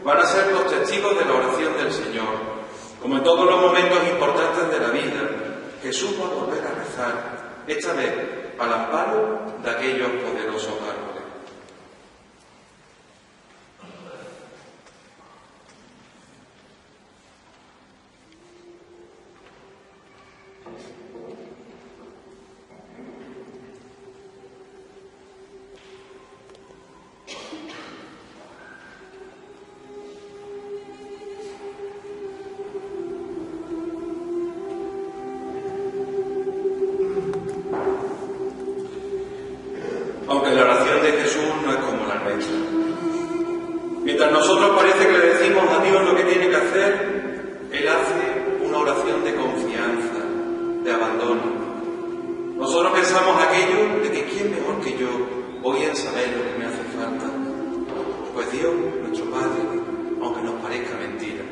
van a ser los testigos de la oración del Señor. Como en todos los momentos importantes de la vida, Jesús va a volver a rezar, esta vez al amparo de aquellos poderosos árboles. Aunque la oración de Jesús no es como la nuestra. Mientras nosotros parece que le decimos a Dios lo que tiene que hacer, Él hace una oración de confianza, de abandono. Nosotros pensamos aquello de que ¿quién mejor que yo voy a saber lo que me hace falta? Pues Dios, nuestro Padre, aunque nos parezca mentira.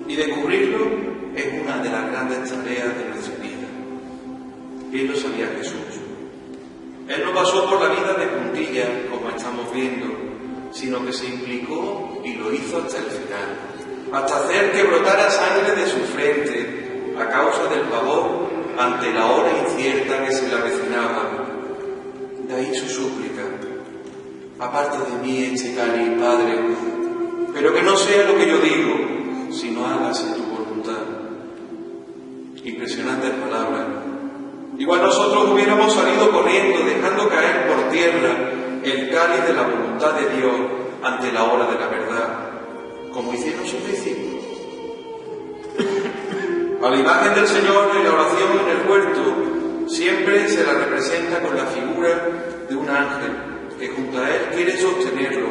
Y descubrirlo es una de las grandes tareas de nuestra vida. Bien lo sabía Jesús. Él no pasó por la vida de puntillas, como estamos viendo, sino que se implicó y lo hizo hasta el final, hasta hacer que brotara sangre de su frente a causa del pavor ante la hora incierta que se le avecinaba. De ahí su súplica: aparta de mí este cáliz, Padre, pero que no sea lo que yo digo, sino hágase tu voluntad. Impresionantes palabras. Igual nosotros hubiéramos salido corriendo, dejando caer por tierra el cáliz de la voluntad de Dios ante la hora de la verdad, como hicieron sus discípulos. A la imagen del Señor en la oración en el huerto siempre se la representa con la figura de un ángel que junto a Él quiere sostenerlo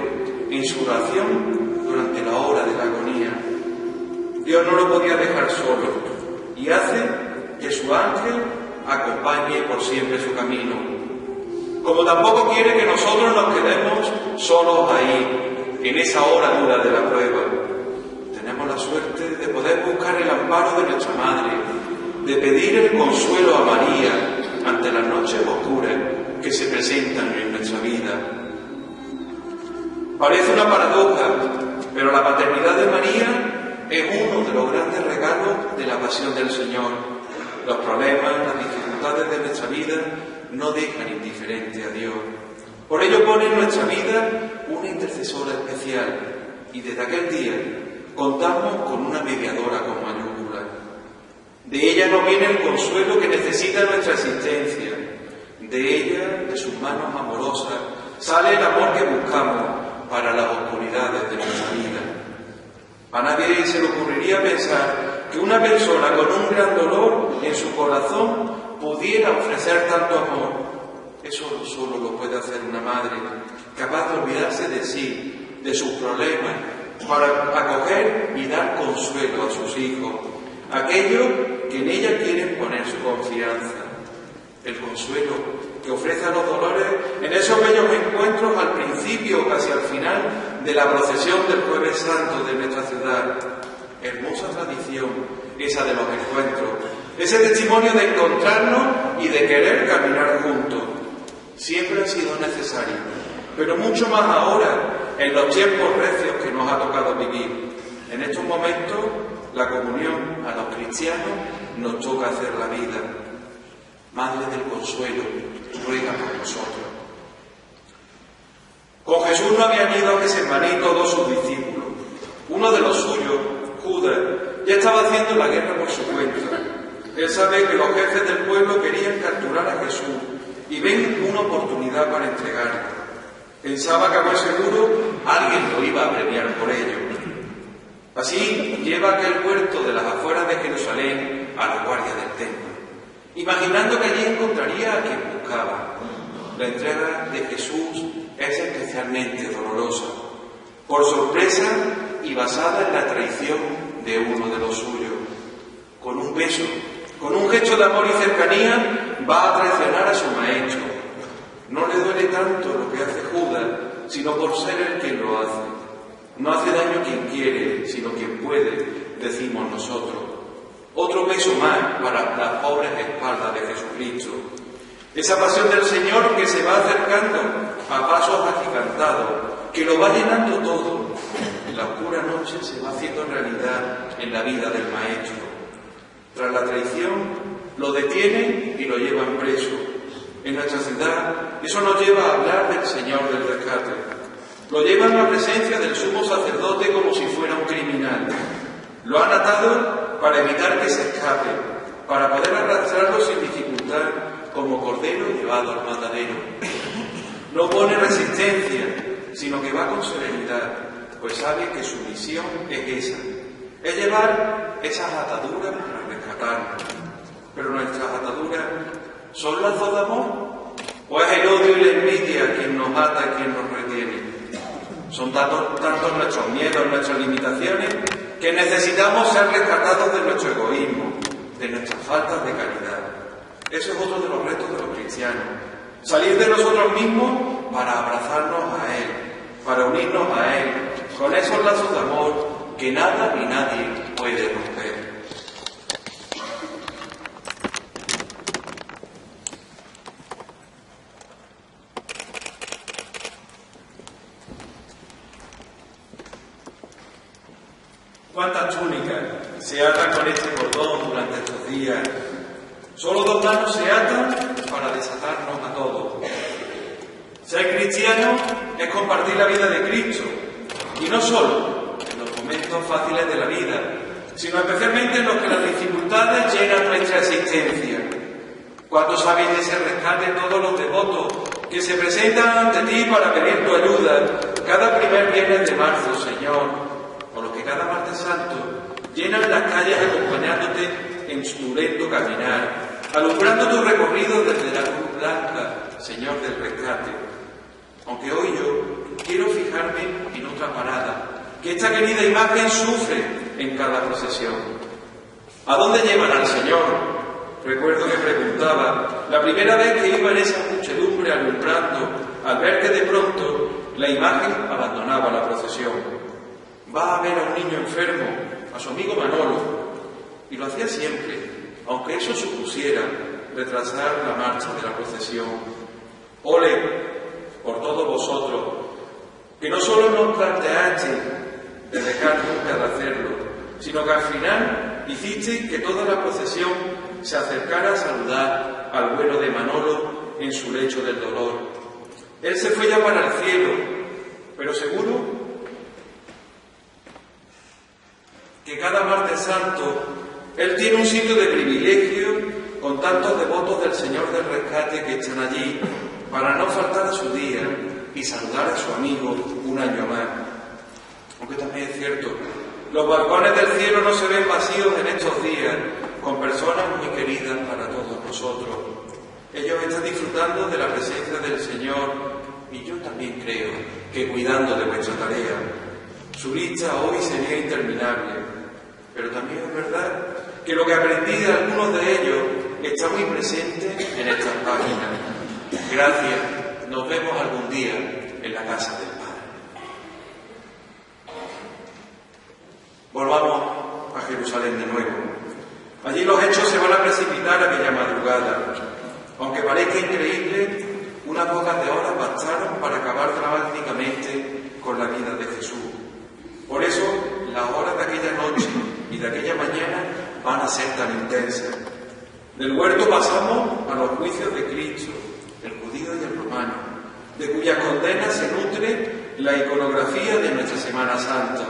en su oración durante la hora de la agonía. Dios no lo podía dejar solo y hace que su ángel acompañe por siempre su camino. Como tampoco quiere que nosotros nos quedemos solos ahí, en esa hora dura de la prueba. Tenemos la suerte de poder buscar el amparo de nuestra Madre, de pedir el consuelo a María ante las noches oscuras que se presentan en nuestra vida. Parece una paradoja, pero la paternidad de María es uno de los grandes regalos de la pasión del Señor. Los problemas, las dificultades de nuestra vida no dejan indiferente a Dios. Por ello pone en nuestra vida una intercesora especial y desde aquel día contamos con una mediadora con mayúscula. De ella nos viene el consuelo que necesita nuestra existencia. De ella, de sus manos amorosas, sale el amor que buscamos para las oscuridades de nuestra vida. A nadie se le ocurriría pensar que una persona con un gran dolor en su corazón pudiera ofrecer tanto amor. Eso solo lo puede hacer una madre, capaz de olvidarse de sí, de sus problemas, para acoger y dar consuelo a sus hijos, aquellos que en ella quieren poner su confianza. El consuelo que ofrece a los dolores en esos bellos encuentros al principio o casi al final de la procesión del Jueves Santo de nuestra ciudad. Hermosa tradición esa de los encuentros, ese testimonio de encontrarnos y de querer caminar juntos. Siempre ha sido necesario, pero mucho más ahora, en los tiempos recios que nos ha tocado vivir. En estos momentos, la comunión a los cristianos nos toca hacer la vida. Madre del Consuelo, ruega por nosotros. Con Jesús no habían ido a Getsemaní todos sus discípulos. Uno de los suyos, Judas, ya estaba haciendo la guerra por su cuenta. Él sabe que los jefes del pueblo querían capturar a Jesús y ven una oportunidad para entregarlo. Pensaba que a buen seguro alguien lo iba a premiar por ello. Así lleva aquel huerto de las afueras de Jerusalén a la guardia del templo, imaginando que allí encontraría a quien buscaba. La entrega de Jesús es especialmente dolorosa, por sorpresa y basada en la traición de uno de los suyos. Con un beso, con un gesto de amor y cercanía, va a traicionar a su maestro. No le duele tanto lo que hace Judas, sino por ser él quien lo hace. No hace daño quien quiere, sino quien puede, decimos nosotros. Otro beso más para las pobres espaldas de Jesucristo. Esa pasión del Señor que se va acercando a pasos agigantados, que lo va llenando todo. En la oscura noche se va haciendo realidad en la vida del Maestro. Tras la traición, lo detienen y lo llevan preso. En nuestra ciudad, eso nos lleva a hablar del Señor del Rescate. Lo llevan a la presencia del sumo sacerdote como si fuera un criminal. Lo han atado para evitar que se escape, para poder arrastrarlo sin dificultad como cordero llevado al matadero. No pone resistencia, sino que va con serenidad, pues sabe que su misión es esa, es llevar esas ataduras para rescatarnos. Pero nuestras ataduras ¿son lazos de amor? ¿O es el odio y la envidia quien nos ata y quien nos retiene? Son tantos nuestros miedos, nuestras limitaciones, que necesitamos ser rescatados de nuestro egoísmo, de nuestras faltas de caridad. Ese es otro de los retos de los cristianos. Salir de nosotros mismos para abrazarnos a Él, para unirnos a Él, con esos lazos de amor que nada ni nadie puede romper. ¿Cuántas túnicas se atan con este cordón durante estos días? Solo 2 manos se atan para desatarnos a todos. Ser cristiano es compartir la vida de Cristo, y no solo en los momentos fáciles de la vida, sino especialmente en los que las dificultades llenan nuestra existencia. ¿Cuántos sabéis de ese rescate todos los devotos que se presentan ante ti para pedir tu ayuda cada primer viernes de marzo, Señor? O los que cada martes santo llenan las calles acompañándote en tu lento caminar, alumbrando tu recorrido desde la cruz blanca, Señor del Rescate. Aunque hoy yo quiero fijarme en otra parada, que esta querida imagen sufre en cada procesión. ¿A dónde llevan al Señor? Recuerdo que preguntaba, la primera vez que iba en esa muchedumbre alumbrando, al ver que de pronto la imagen abandonaba la procesión. Va a ver a un niño enfermo, a su amigo Manolo, y lo hacía siempre, aunque eso supusiera retrasar la marcha de la procesión. Ole por todos vosotros, que no solo nos planteasteis de dejar nunca de hacerlo, sino que al final hicisteis que toda la procesión se acercara a saludar al bueno de Manolo en su lecho del dolor. Él se fue ya para el cielo, pero seguro que cada martes santo él tiene un sitio de privilegio con tantos devotos del Señor del Rescate que están allí para no faltar a su día y saludar a su amigo un año más. Aunque también es cierto, los balcones del cielo no se ven vacíos en estos días, con personas muy queridas para todos nosotros. Ellos están disfrutando de la presencia del Señor y yo también creo que cuidando de vuestra tarea. Su lista hoy sería interminable, pero también es verdad que lo que aprendí de algunos de ellos está muy presente en estas páginas. Gracias, nos vemos algún día en la casa del Padre. Volvamos a Jerusalén de nuevo. Allí los hechos se van a precipitar aquella madrugada. Aunque parezca increíble, unas pocas de horas bastaron para acabar dramáticamente con la vida de Jesús. Por eso, las horas de aquella noche y de aquella mañana van a ser tan intensas. Del huerto pasamos a los juicios de Cristo, el judío y el romano, de cuya condena se nutre la iconografía de nuestra Semana Santa.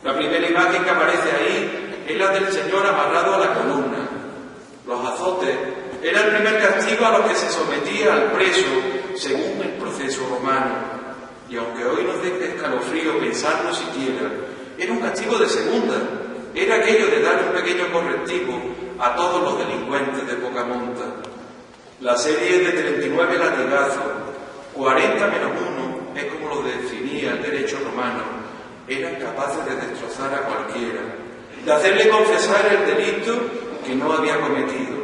La primera imagen que aparece ahí es la del Señor amarrado a la columna. Los azotes era el primer castigo a los que se sometía al preso según el proceso romano. Y aunque hoy nos dé escalofrío pensarlo siquiera, era un castigo de segunda. Era aquello de dar un pequeño correctivo a todos los delincuentes de poca monta. La serie de 39 latigazos, 40 menos 1, es como lo definía el derecho romano, eran capaces de destrozar a cualquiera, de hacerle confesar el delito que no había cometido.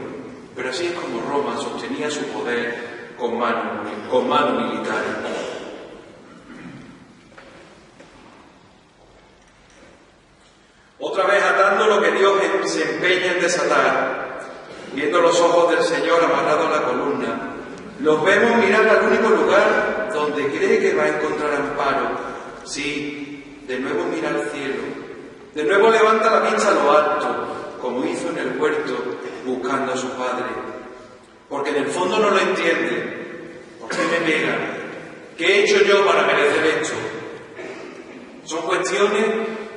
Pero así es como Roma sostenía su poder con mano militar. Otra vez atando lo que Dios se empeña en desatar, viendo los ojos del Señor amarrado a la columna, los vemos mirar al único lugar donde cree que va a encontrar amparo. Sí, de nuevo mira al cielo, de nuevo levanta la vista a lo alto, como hizo en el huerto buscando a su Padre. Porque en el fondo no lo entiende. ¿Por qué me pegan? ¿Qué he hecho yo para merecer esto? Son cuestiones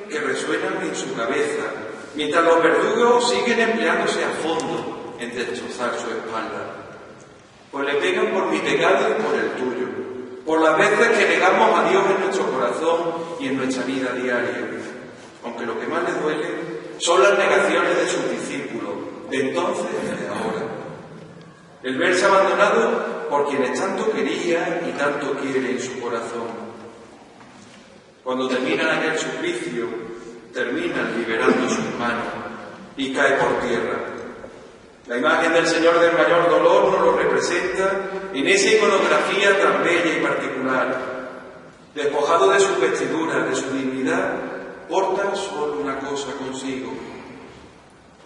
que resuenan en su cabeza, mientras los verdugos siguen empleándose a fondo en destrozar su espalda. Pues le pegan por mi pecado y por el tuyo, por las veces que negamos a Dios en nuestro corazón y en nuestra vida diaria. Aunque lo que más le duele son las negaciones de sus discípulos, de entonces y de ahora. El verse abandonado por quienes tanto quería y tanto quiere en su corazón. Cuando terminan aquel suplicio, terminan liberando sus manos y cae por tierra. La imagen del Señor del mayor dolor nos lo representa en esa iconografía tan bella y particular. Despojado de sus vestiduras, de su dignidad, porta solo una cosa consigo: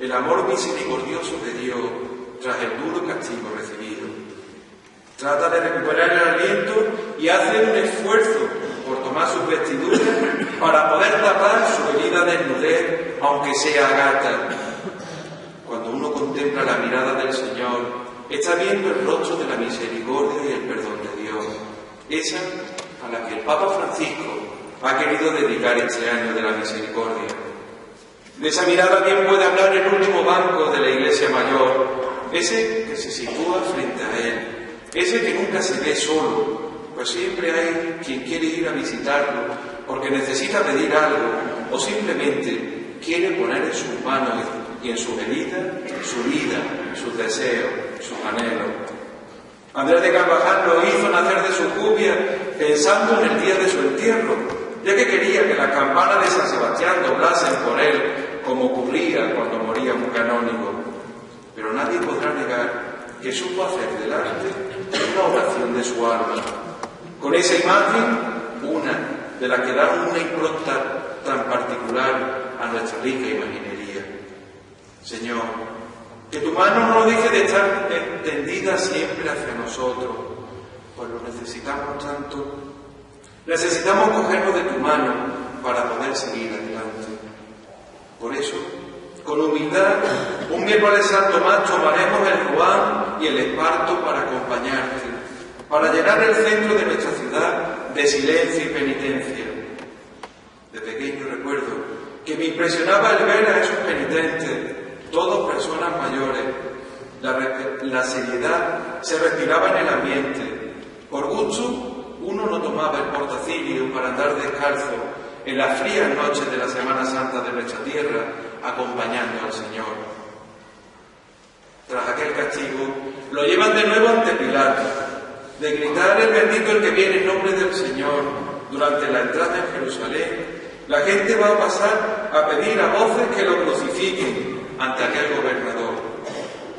el amor misericordioso de Dios tras el duro castigo recibido. Trata de recuperar el aliento y hace un esfuerzo por tomar sus vestiduras para poder tapar su herida desnudez, aunque sea gata. Cuando uno contempla la mirada del Señor, está viendo el rostro de la misericordia y el perdón de Dios, esa a la que el Papa Francisco ha querido dedicar este año de la misericordia. De esa mirada bien puede hablar el último banco de la Iglesia Mayor, ese que se sitúa frente a él, ese que nunca se ve solo, pues siempre hay quien quiere ir a visitarlo porque necesita pedir algo o simplemente quiere poner en sus manos y en sus heridas su vida, sus deseos, sus anhelos. Andrés de Carvajal lo hizo nacer de su cubia pensando en el día de su entierro, ya que quería que las campanas de San Sebastián doblasen por él, como ocurría cuando moría un canónigo. Pero nadie podrá negar que supo hacer delante una oración de su alma. Con esa imagen, una de las que dan una impronta tan particular a nuestra rica imaginería. Señor, que tu mano no deje de estar extendida siempre hacia nosotros, pues lo necesitamos tanto. Necesitamos cogernos de tu mano para poder seguir adelante. Por eso, con humildad, un miércoles santo más tomaremos el Juan y el esparto para acompañarte, para llenar el centro de nuestra ciudad de silencio y penitencia. De pequeño recuerdo que me impresionaba el ver a esos penitentes, todos personas mayores. La seriedad se respiraba en el ambiente. Por gusto, uno no tomaba el portacirio para andar descalzo en las frías noches de la Semana Santa de nuestra tierra, acompañando al Señor. Tras aquel castigo, lo llevan de nuevo ante Pilato, de gritar el bendito el que viene en nombre del Señor. Durante la entrada en Jerusalén, la gente va a pasar a pedir a voces que lo crucifiquen ante aquel gobernador.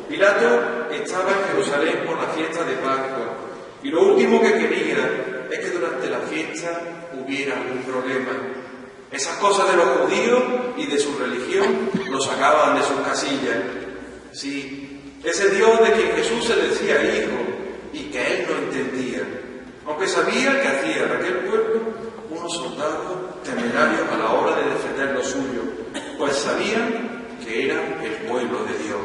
Pilato estaba en Jerusalén por la fiesta de Pascua, y lo último que quería es que durante la fiesta hubiera algún problema. Esas cosas de los judíos y de su religión lo sacaban de sus casillas. Sí, ese Dios de quien Jesús se decía hijo y que él no entendía, aunque sabía que hacía de aquel pueblo unos soldados temerarios a la hora de defender lo suyo, pues sabían que eran el pueblo de Dios.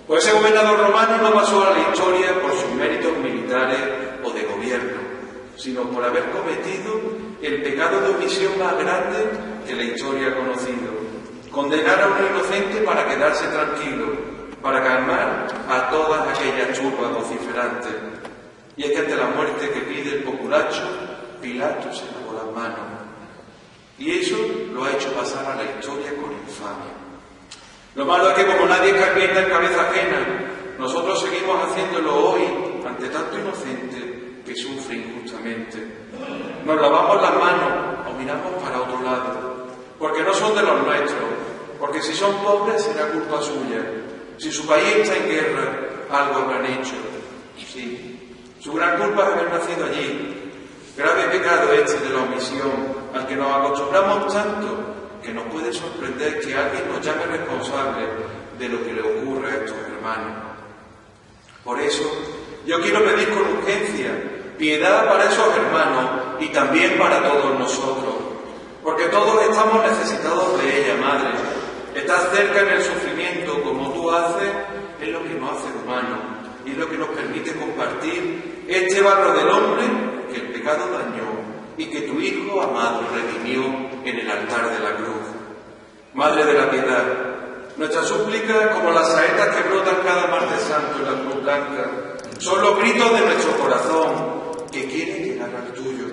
Pues ese gobernador romano no pasó a la historia por sus méritos militares o de gobierno, sino por haber cometido el pecado de omisión más grande que la historia ha conocido: condenar a un inocente para quedarse tranquilo, para calmar a todas aquellas turbas vociferantes. Y es que ante la muerte que pide el populacho, Pilato se lavó las manos. Y eso lo ha hecho pasar a la historia con infamia. Lo malo es que como nadie carpienta en cabeza ajena, nosotros seguimos haciéndolo hoy ante tanto inocente que sufre injustamente. Nos lavamos las manos o miramos para otro lado, porque no son de los nuestros, porque si son pobres será culpa suya. Si su país está en guerra, algo habrán hecho. Sí, su gran culpa es haber nacido allí. Grave pecado este de la omisión, al que nos acostumbramos tanto que nos puede sorprender que alguien nos llame responsable de lo que le ocurre a estos hermanos. Por eso, yo quiero pedir con urgencia piedad para esos hermanos y también para todos nosotros, porque todos estamos necesitados de ella, Madre. Estar cerca en el sufrimiento como tú haces es lo que nos hace humanos y es lo que nos permite compartir este barro del hombre que el pecado dañó y que tu Hijo amado redimió en el altar de la cruz. Madre de la piedad, nuestras súplicas, como las saetas que brotan cada martes santo en la cruz blanca, son los gritos de nuestro corazón que quiere llegar al tuyo.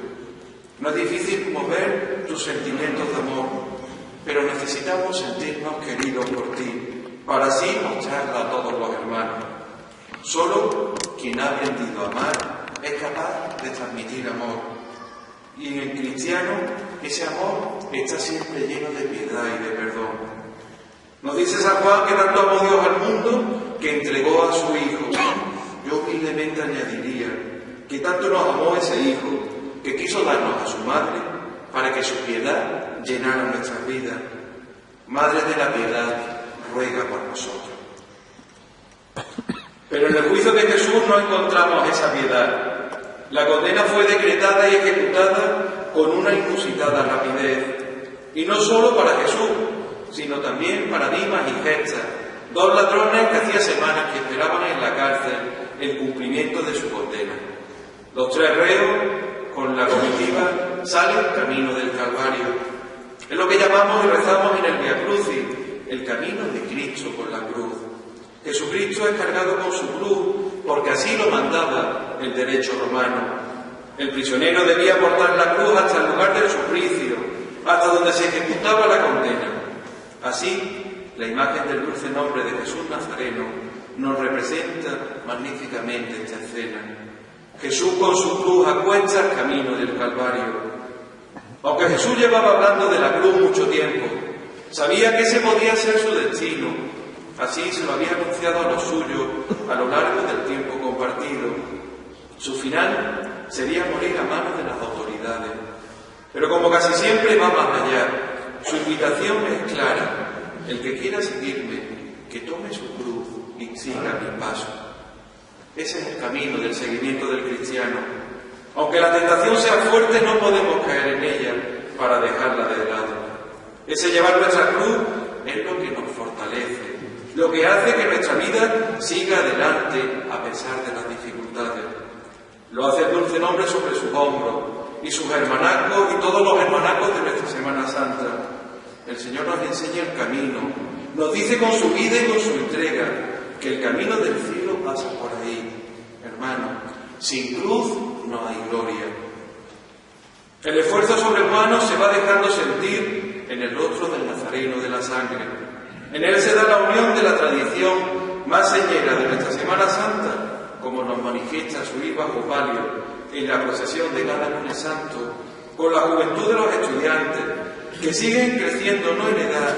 No es difícil mover tus sentimientos de amor, pero necesitamos sentirnos queridos por ti, para así mostrarla a todos los hermanos. Solo quien ha aprendido a amar es capaz de transmitir amor. Y en el cristiano, ese amor está siempre lleno de piedad y de perdón. Nos dice San Juan que tanto amó Dios al mundo que entregó a su Hijo. Yo humildemente añadiría que tanto nos amó ese Hijo que quiso darnos a su Madre para que su piedad llenara nuestras vidas. Madre de la piedad, ruega por nosotros. Pero en el juicio de Jesús no encontramos esa piedad. La condena fue decretada y ejecutada con una inusitada rapidez. Y no solo para Jesús, sino también para Dimas y Gesta, dos ladrones que hacía semanas que esperaban en la cárcel el cumplimiento de su condena. Los tres reos, con la comitiva, salen camino del Calvario. Es lo que llamamos y rezamos en el Via Crucis, el camino de Cristo por la cruz. Jesucristo es cargado con su cruz porque así lo mandaba el derecho romano. El prisionero debía portar la cruz hasta el lugar del suplicio, hasta donde se ejecutaba la condena. Así, la imagen del dulce nombre de Jesús Nazareno nos representa magníficamente esta escena. Jesús con su cruz a cuestas camino del Calvario. Aunque Jesús llevaba hablando de la cruz mucho tiempo, sabía que ese podía ser su destino. Así se lo había anunciado a los suyos a lo largo del tiempo compartido. Su final sería morir a manos de las autoridades. Pero como casi siempre va más allá, su invitación es clara. El que quiera seguirme, que tome su cruz y siga mi paso. Ese es el camino del seguimiento del cristiano. Aunque la tentación sea fuerte, no podemos caer en ella para dejarla de lado. Ese llevar nuestra cruz es lo que nos fortalece, lo que hace que nuestra vida siga adelante a pesar de las dificultades. Lo hace el dulce nombre sobre sus hombros y sus hermanacos y todos los hermanacos de nuestra Semana Santa. El Señor nos enseña el camino, nos dice con su vida y con su entrega que el camino del cielo pasa por ahí. Hermano, sin cruz no hay gloria. El esfuerzo sobrehumano se va dejando sentir en el rostro del Nazareno de la sangre. En él se da la unión de la tradición más señera de nuestra Semana Santa, como nos manifiesta su ir bajo palio en la procesión de cada lunes santo, con la juventud de los estudiantes, que siguen creciendo no en edad,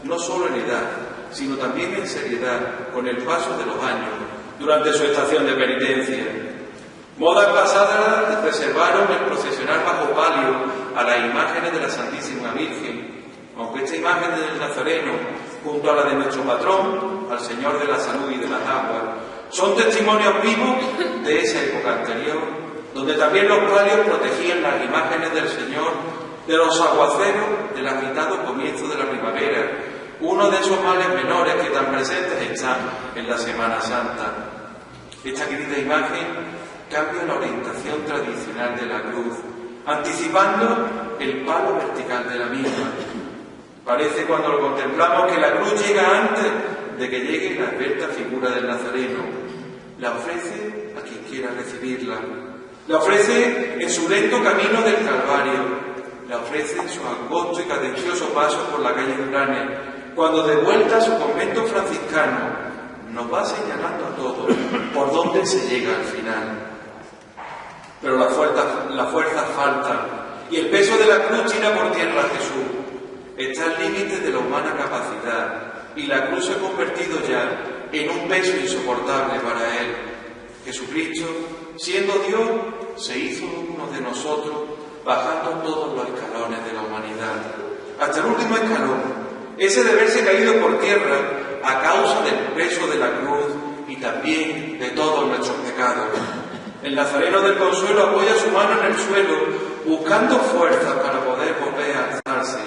no solo en edad, sino también en seriedad, con el paso de los años, durante su estación de penitencia. Modas pasadas reservaron el procesionar bajo palio a las imágenes de la Santísima Virgen, aunque esta imagen del Nazareno, junto a la de nuestro patrón, al Señor de la Salud y de las Aguas, son testimonios vivos de esa época anterior, donde también los palios protegían las imágenes del Señor de los aguaceros del agitado comienzo de la primavera, uno de esos males menores que tan presentes están en la Semana Santa. Esta querida imagen cambia la orientación tradicional de la cruz, anticipando el palo vertical de la misma. Parece cuando lo contemplamos que la cruz llega antes de que llegue la esbelta figura del Nazareno. La ofrece a quien quiera recibirla. La ofrece en su lento camino del Calvario. La ofrece en su angosto y cadencioso paso por la calle Durane, cuando de vuelta a su convento franciscano nos va señalando a todos por dónde se llega al final. Pero las fuerzas faltan y el peso de la cruz tira por tierra a Jesús. Está al límite de la humana capacidad y la cruz se ha convertido ya en un peso insoportable para él. Jesucristo, siendo Dios, se hizo uno de nosotros, bajando todos los escalones de la humanidad, hasta el último escalón, ese de verse caído por tierra a causa del peso de la cruz y también de todos nuestros pecados. El Nazareno del Consuelo apoya su mano en el suelo, buscando fuerzas para poder volver a alzarse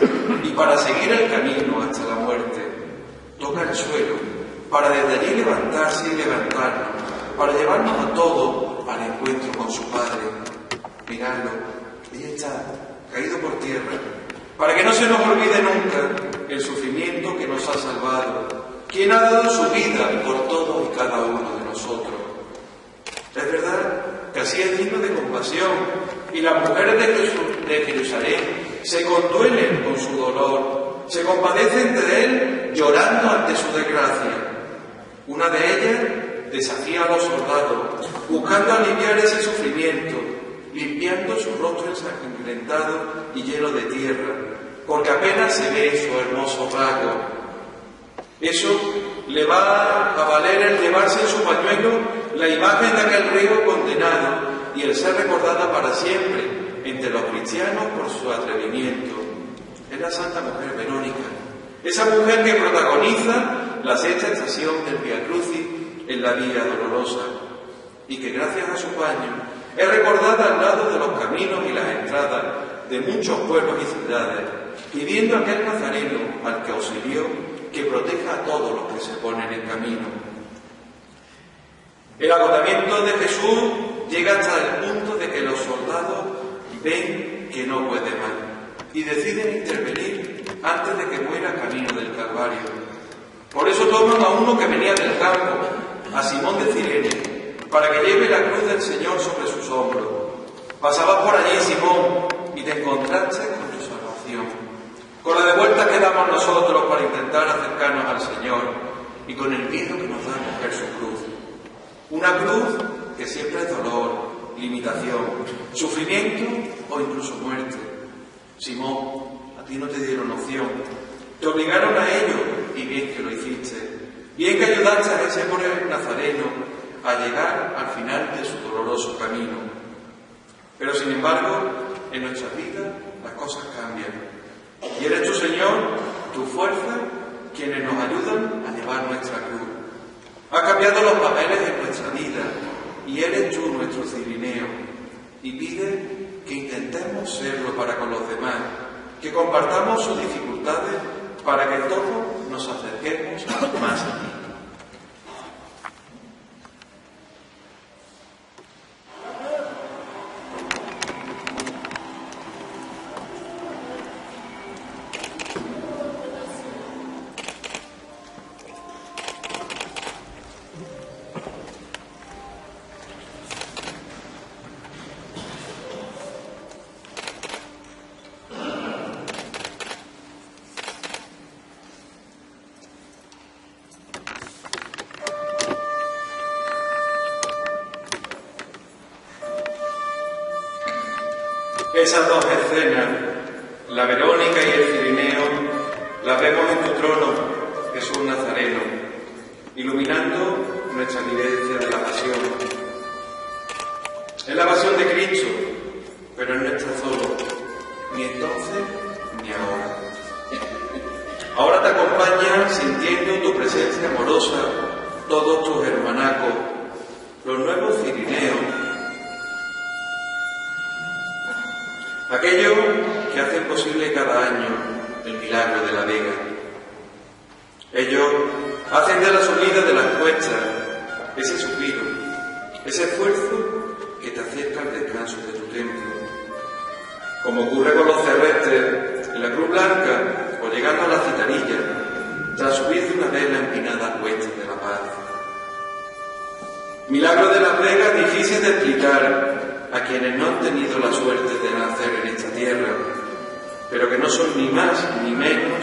y para seguir el camino hasta la muerte. Toca el suelo, para desde allí levantarse y levantarnos, para llevarnos a todos al encuentro con su Padre. Miradlo, ahí está, caído por tierra, para que no se nos olvide nunca el sufrimiento que nos ha salvado, quien ha dado su vida por todos y cada uno de nosotros. Es verdad que así es digno de compasión, y las mujeres de Jerusalén se conduelen con su dolor, se compadecen de él llorando ante su desgracia. Una de ellas desafía a los soldados, buscando aliviar ese sufrimiento, limpiando su rostro ensangrentado y lleno de tierra, porque apenas se ve su hermoso rasgo. Eso le va a valer el llevarse en su pañuelo la imagen de aquel río condenado y el ser recordada para siempre entre los cristianos por su atrevimiento. Es la Santa Mujer Verónica, esa mujer que protagoniza la sexta estación del Vía Crucis en la Vía Dolorosa y que gracias a su paño es recordada al lado de los caminos y las entradas de muchos pueblos y ciudades, pidiendo a aquel Nazareno al que auxilió que proteja a todos los que se ponen en camino. El agotamiento de Jesús llega hasta el punto de que los soldados ven que no puede más y deciden intervenir antes de que muera camino del Calvario. Por eso toman a uno que venía del campo, a Simón de Cirene, para que lleve la cruz del Señor sobre sus hombros. Pasabas por allí, Simón, y te encontraste con tu salvación, con la de vuelta que damos nosotros para intentar acercarnos al Señor y con el miedo que nos da coger su cruz. Una cruz que siempre es dolor, limitación, sufrimiento o incluso muerte. Simón, a ti no te dieron opción, te obligaron a ello y bien que lo hiciste. Bien que ayudaste a ese pobre Nazareno a llegar al final de su doloroso camino. Pero sin embargo, en nuestras vidas las cosas cambian. Y eres tu Señor, tu fuerza, quienes nos ayudan a llevar nuestra cruz. Ha cambiado los papeles en nuestra vida y eres tú nuestro Cirineo. Y pide que intentemos serlo para con los demás, que compartamos sus dificultades para que todos nos acerquemos más a ti. Esas dos escenas, la Verónica y el Cirineo, las vemos en tu trono, Jesús Nazareno, iluminando nuestra vivencia de la pasión. Es la pasión de Cristo, pero no está solo, ni entonces ni ahora. Ahora te acompañan sintiendo tu presencia amorosa todos tus hermanacos, los nuevos Cirineos, aquellos que hacen posible cada año el milagro de la Vega. Ellos hacen de la subida de las cuestas ese suspiro, ese esfuerzo que te acerca al descanso de tu templo. Como ocurre con los cerrestes en la Cruz Blanca o llegando a la Citarilla, tras subir de una vela empinada a cuestas de la paz. Milagro de las Vegas difícil de explicar a quienes no han tenido la suerte de nacer en esta tierra, pero que no son ni más ni menos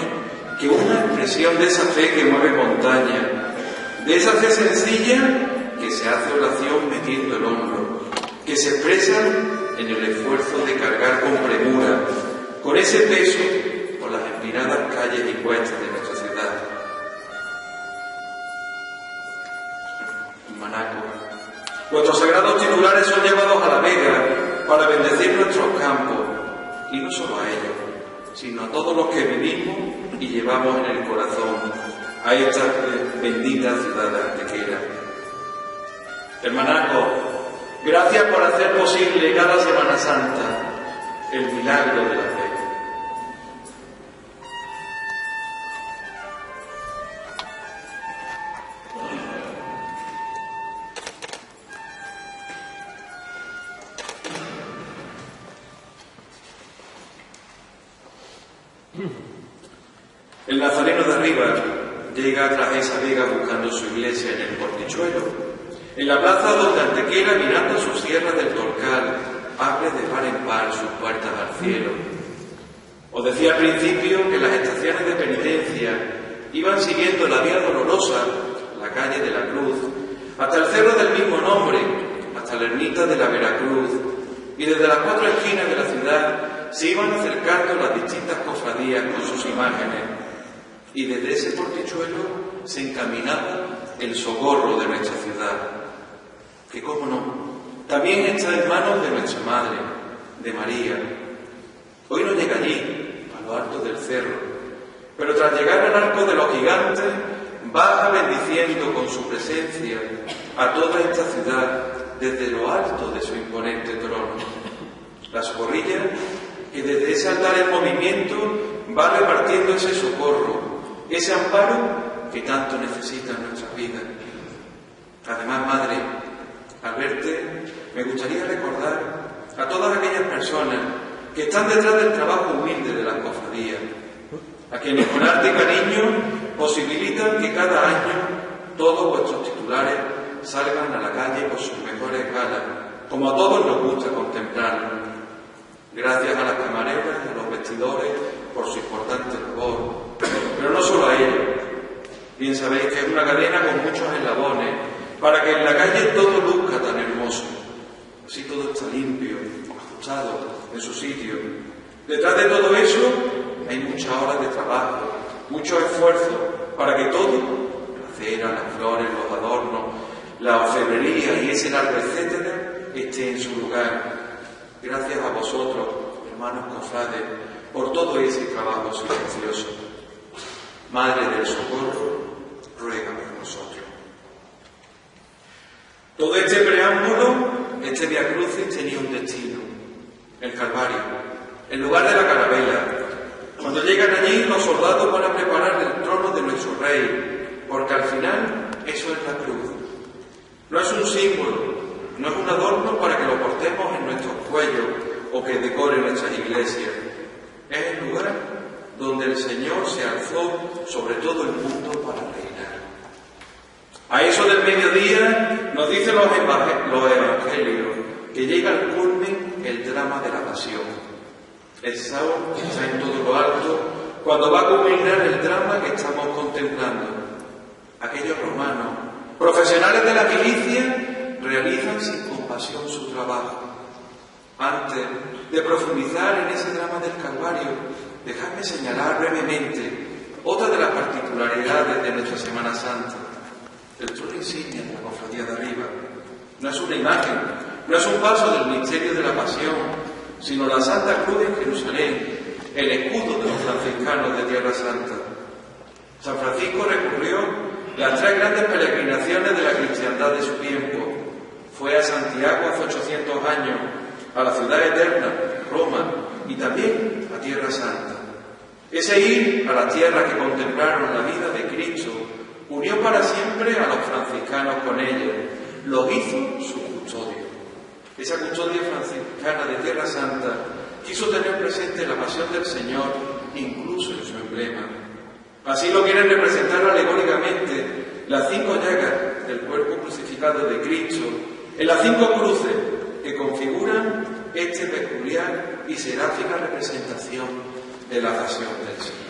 que una expresión de esa fe que mueve montaña, de esa fe sencilla que se hace oración metiendo el hombro, que se expresa en el esfuerzo de cargar con premura, con ese peso, por las empinadas calles y cuestas de nuestra ciudad. Manaco. Vuestros sagrados titulares son llevados a la Vega para bendecir nuestros campos, y no solo a ellos, sino a todos los que vivimos y llevamos en el corazón a esta bendita ciudad de Antequera. Hermanaco, gracias por hacer posible cada Semana Santa el milagro de la fe. El nazareno de arriba llega tras esa vega buscando su iglesia en el Portichuelo, en la plaza donde Antequera, mirando su sierra del Torcal, abre de par en par sus puertas al cielo. Os decía al principio que las estaciones de penitencia iban siguiendo la vía dolorosa, la calle de la Cruz, hasta el cerro del mismo nombre, hasta la ermita de la Veracruz, y desde las cuatro esquinas de la ciudad se iban acercando las distintas cofradías con sus imágenes, y desde ese portichuelo se encaminaba el socorro de nuestra ciudad, que, cómo no, también está en manos de nuestra Madre, de María. Hoy no llega allí, a lo alto del cerro, pero tras llegar al arco de los gigantes, baja bendiciendo con su presencia a toda esta ciudad desde lo alto de su imponente trono. La socorrilla, que desde ese altar en movimiento va repartiendo ese socorro, ese amparo que tanto necesitan nuestras vidas. Además, Madre, al verte, me gustaría recordar a todas aquellas personas que están detrás del trabajo humilde de las cofradías, a quienes con arte y cariño posibilitan que cada año todos vuestros titulares salgan a la calle por sus mejores galas, como a todos nos gusta contemplarlo. Gracias a las camareras y a los vestidores por su importante labor, pero no solo a ellos. Bien sabéis que es una cadena con muchos eslabones para que en la calle todo luzca tan hermoso. Así todo está limpio, ajustado en su sitio. Detrás de todo eso hay muchas horas de trabajo, mucho esfuerzo para que todo, la cera, las flores, los adornos, la orfebrería y ese largo etcétera, esté en su lugar. Gracias a vosotros, hermanos cofrades, por todo ese trabajo silencioso. Madre del Socorro, ruega por nosotros. Todo este preámbulo, este Vía Crucis tenía un destino, el Calvario, el lugar de la carabela, Cuando llegan allí, los soldados van a preparar el trono de nuestro rey, porque al final eso es la cruz. No es un símbolo, no es un adorno para que lo portemos en nuestros cuellos o que decore nuestras iglesias. Es el lugar donde el Señor se alzó sobre todo el mundo para reinar. A eso del mediodía nos dicen los evangelios que llega al culmen el drama de la pasión. El sol está en todo lo alto cuando va a culminar el drama que estamos contemplando. Aquellos romanos, profesionales de la milicia, realizan sin compasión su trabajo. Antes de profundizar en ese drama del Calvario, dejadme señalar brevemente otra de las particularidades de nuestra Semana Santa. El trono insignia de la cofradía de arriba no es una imagen, no es un paso del misterio de la pasión, sino la Santa Cruz en Jerusalén, el escudo de los franciscanos de Tierra Santa. San Francisco recorrió las 3 grandes peregrinaciones de la cristiandad de su tiempo. Fue a Santiago hace 800 años, a la ciudad eterna, Roma, y también a Tierra Santa. Ese ir a la tierra que contemplaron la vida de Cristo unió para siempre a los franciscanos con ellos, los hizo su custodio. Esa custodia franciscana de Tierra Santa quiso tener presente la pasión del Señor, incluso en su emblema. Así lo quieren representar alegóricamente las 5 llagas del cuerpo crucificado de Cristo, en las 5 cruces que configuran este peculiar y seráfica representación de la pasión del Señor.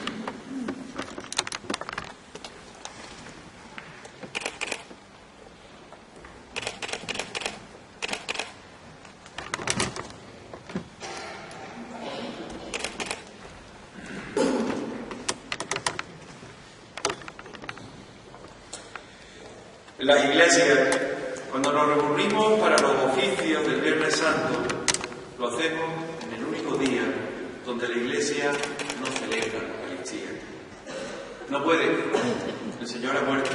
En las iglesias, cuando nos reunimos para los oficios del Viernes Santo, lo hacemos en el único día donde la Iglesia no celebra la Eucaristía. No puede, el Señor ha muerto.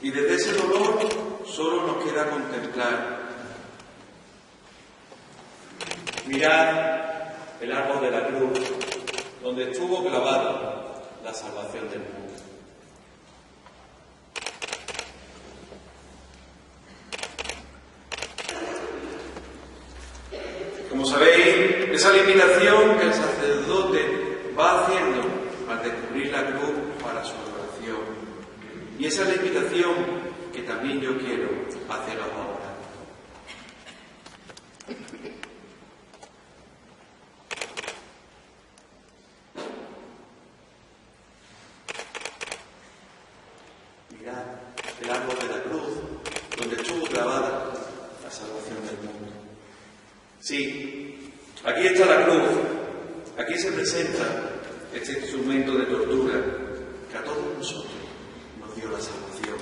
Y desde ese dolor solo nos queda contemplar. Mirad el árbol de la cruz, donde estuvo clavada la salvación del mundo. Como sabéis, esa limitación que el sacerdote va haciendo al descubrir la cruz para su adoración. Y esa limitación que también yo quiero hacer ahora. Mirad el árbol de la cruz, donde estuvo clavada la salvación del mundo. Sí, aquí está la cruz, aquí se presenta este instrumento de tortura que a todos nosotros nos dio la salvación.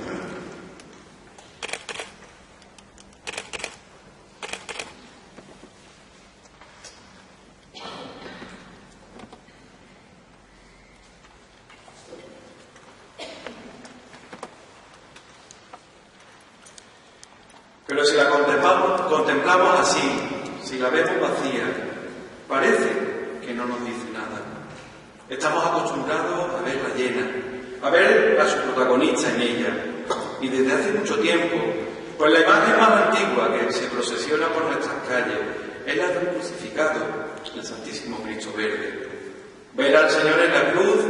Pero si la contemplamos así, si la vemos vacía, parece que no nos dice nada. Estamos acostumbrados a verla llena, a ver a su protagonista en ella. Y desde hace mucho tiempo, pues la imagen más antigua que se procesiona por nuestras calles es la del crucificado, el Santísimo Cristo Verde. Ver al Señor en la cruz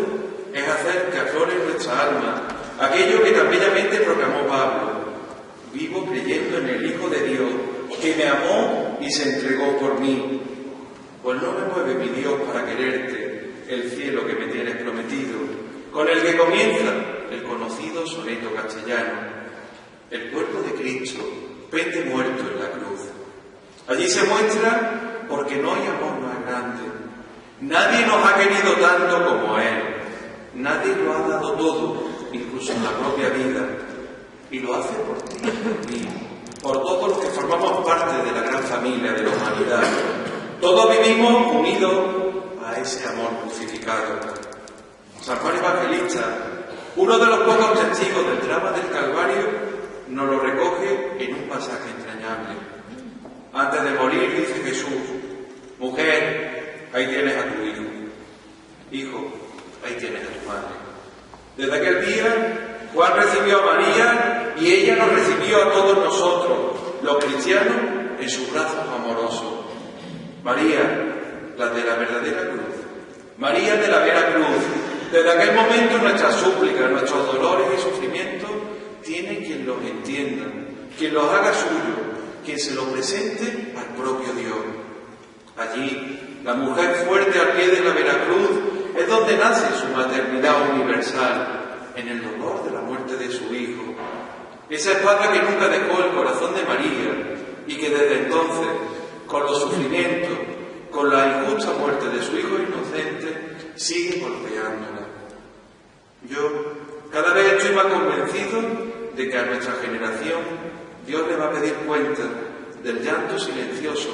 es hacer que aflore en nuestra alma aquello que tan bellamente proclamó Pablo: vivo creyendo en el Hijo de Dios, que me amó y se entregó por mí. Pues no me mueve mi Dios para quererte, el cielo que me tienes prometido, con el que comienza el conocido soneto castellano. El cuerpo de Cristo pende muerto en la cruz. Allí se muestra porque no hay amor más grande. Nadie nos ha querido tanto como Él. Nadie lo ha dado todo, incluso la propia vida. Y lo hace por ti, por mí, por todos los que formamos parte de la gran familia de la humanidad. Todos vivimos unidos a ese amor crucificado. San Juan Evangelista, uno de los pocos testigos del drama del Calvario, nos lo recoge en un pasaje entrañable. Antes de morir dice Jesús: mujer, ahí tienes a tu hijo. Hijo, Juan recibió a María y ella nos recibió a todos nosotros, los cristianos, en sus brazos amorosos. María, la de la verdadera cruz. María de la vera cruz. Desde aquel momento nuestras súplicas, nuestros dolores y sufrimientos tienen quien los entienda, quien los haga suyo, quien se los presente al propio Dios. Allí, la mujer fuerte al pie de la vera cruz es donde nace su maternidad universal, en el dolor de la muerte de su Hijo. Esa espada que nunca dejó el corazón de María y que desde entonces, con los sufrimientos, con la injusta muerte de su Hijo inocente, sigue golpeándola. Yo cada vez estoy más convencido de que a nuestra generación Dios le va a pedir cuenta del llanto silencioso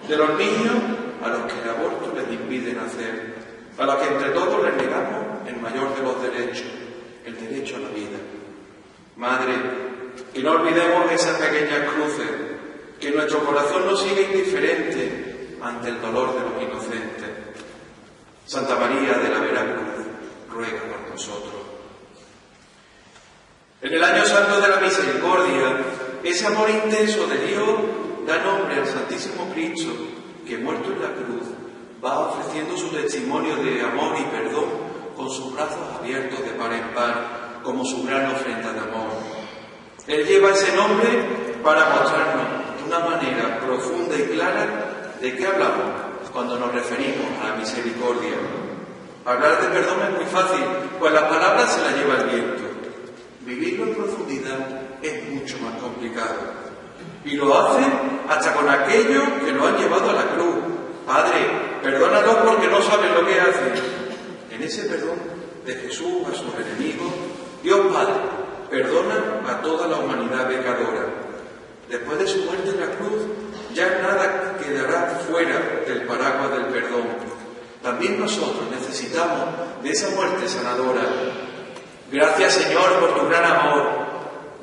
de los niños a los que el aborto les impide nacer, a los que entre todos les negamos el mayor de los derechos, el derecho a la vida. Madre, que no olvidemos esas pequeñas cruces, que nuestro corazón no siga indiferente ante el dolor de los inocentes. Santa María de la Vera Cruz, ruega por nosotros. En el año santo de la misericordia, ese amor intenso de Dios da nombre al Santísimo Cristo, que muerto en la cruz va ofreciendo su testimonio de amor y perdón con sus brazos abiertos de par en par, como su gran ofrenda de amor. Él lleva ese nombre para mostrarnos de una manera profunda y clara de qué hablamos cuando nos referimos a la misericordia. Hablar de perdón es muy fácil, pues las palabras se las lleva el viento. Vivirlo en profundidad es mucho más complicado. Y lo hacen hasta con aquellos que lo han llevado a la cruz. Padre, perdónalos porque no saben lo que hacen. En ese perdón de Jesús a sus enemigos, Dios Padre perdona a toda la humanidad pecadora. Después de su muerte en la cruz, ya nada quedará fuera del paraguas del perdón. También nosotros necesitamos de esa muerte sanadora. Gracias, Señor, por tu gran amor.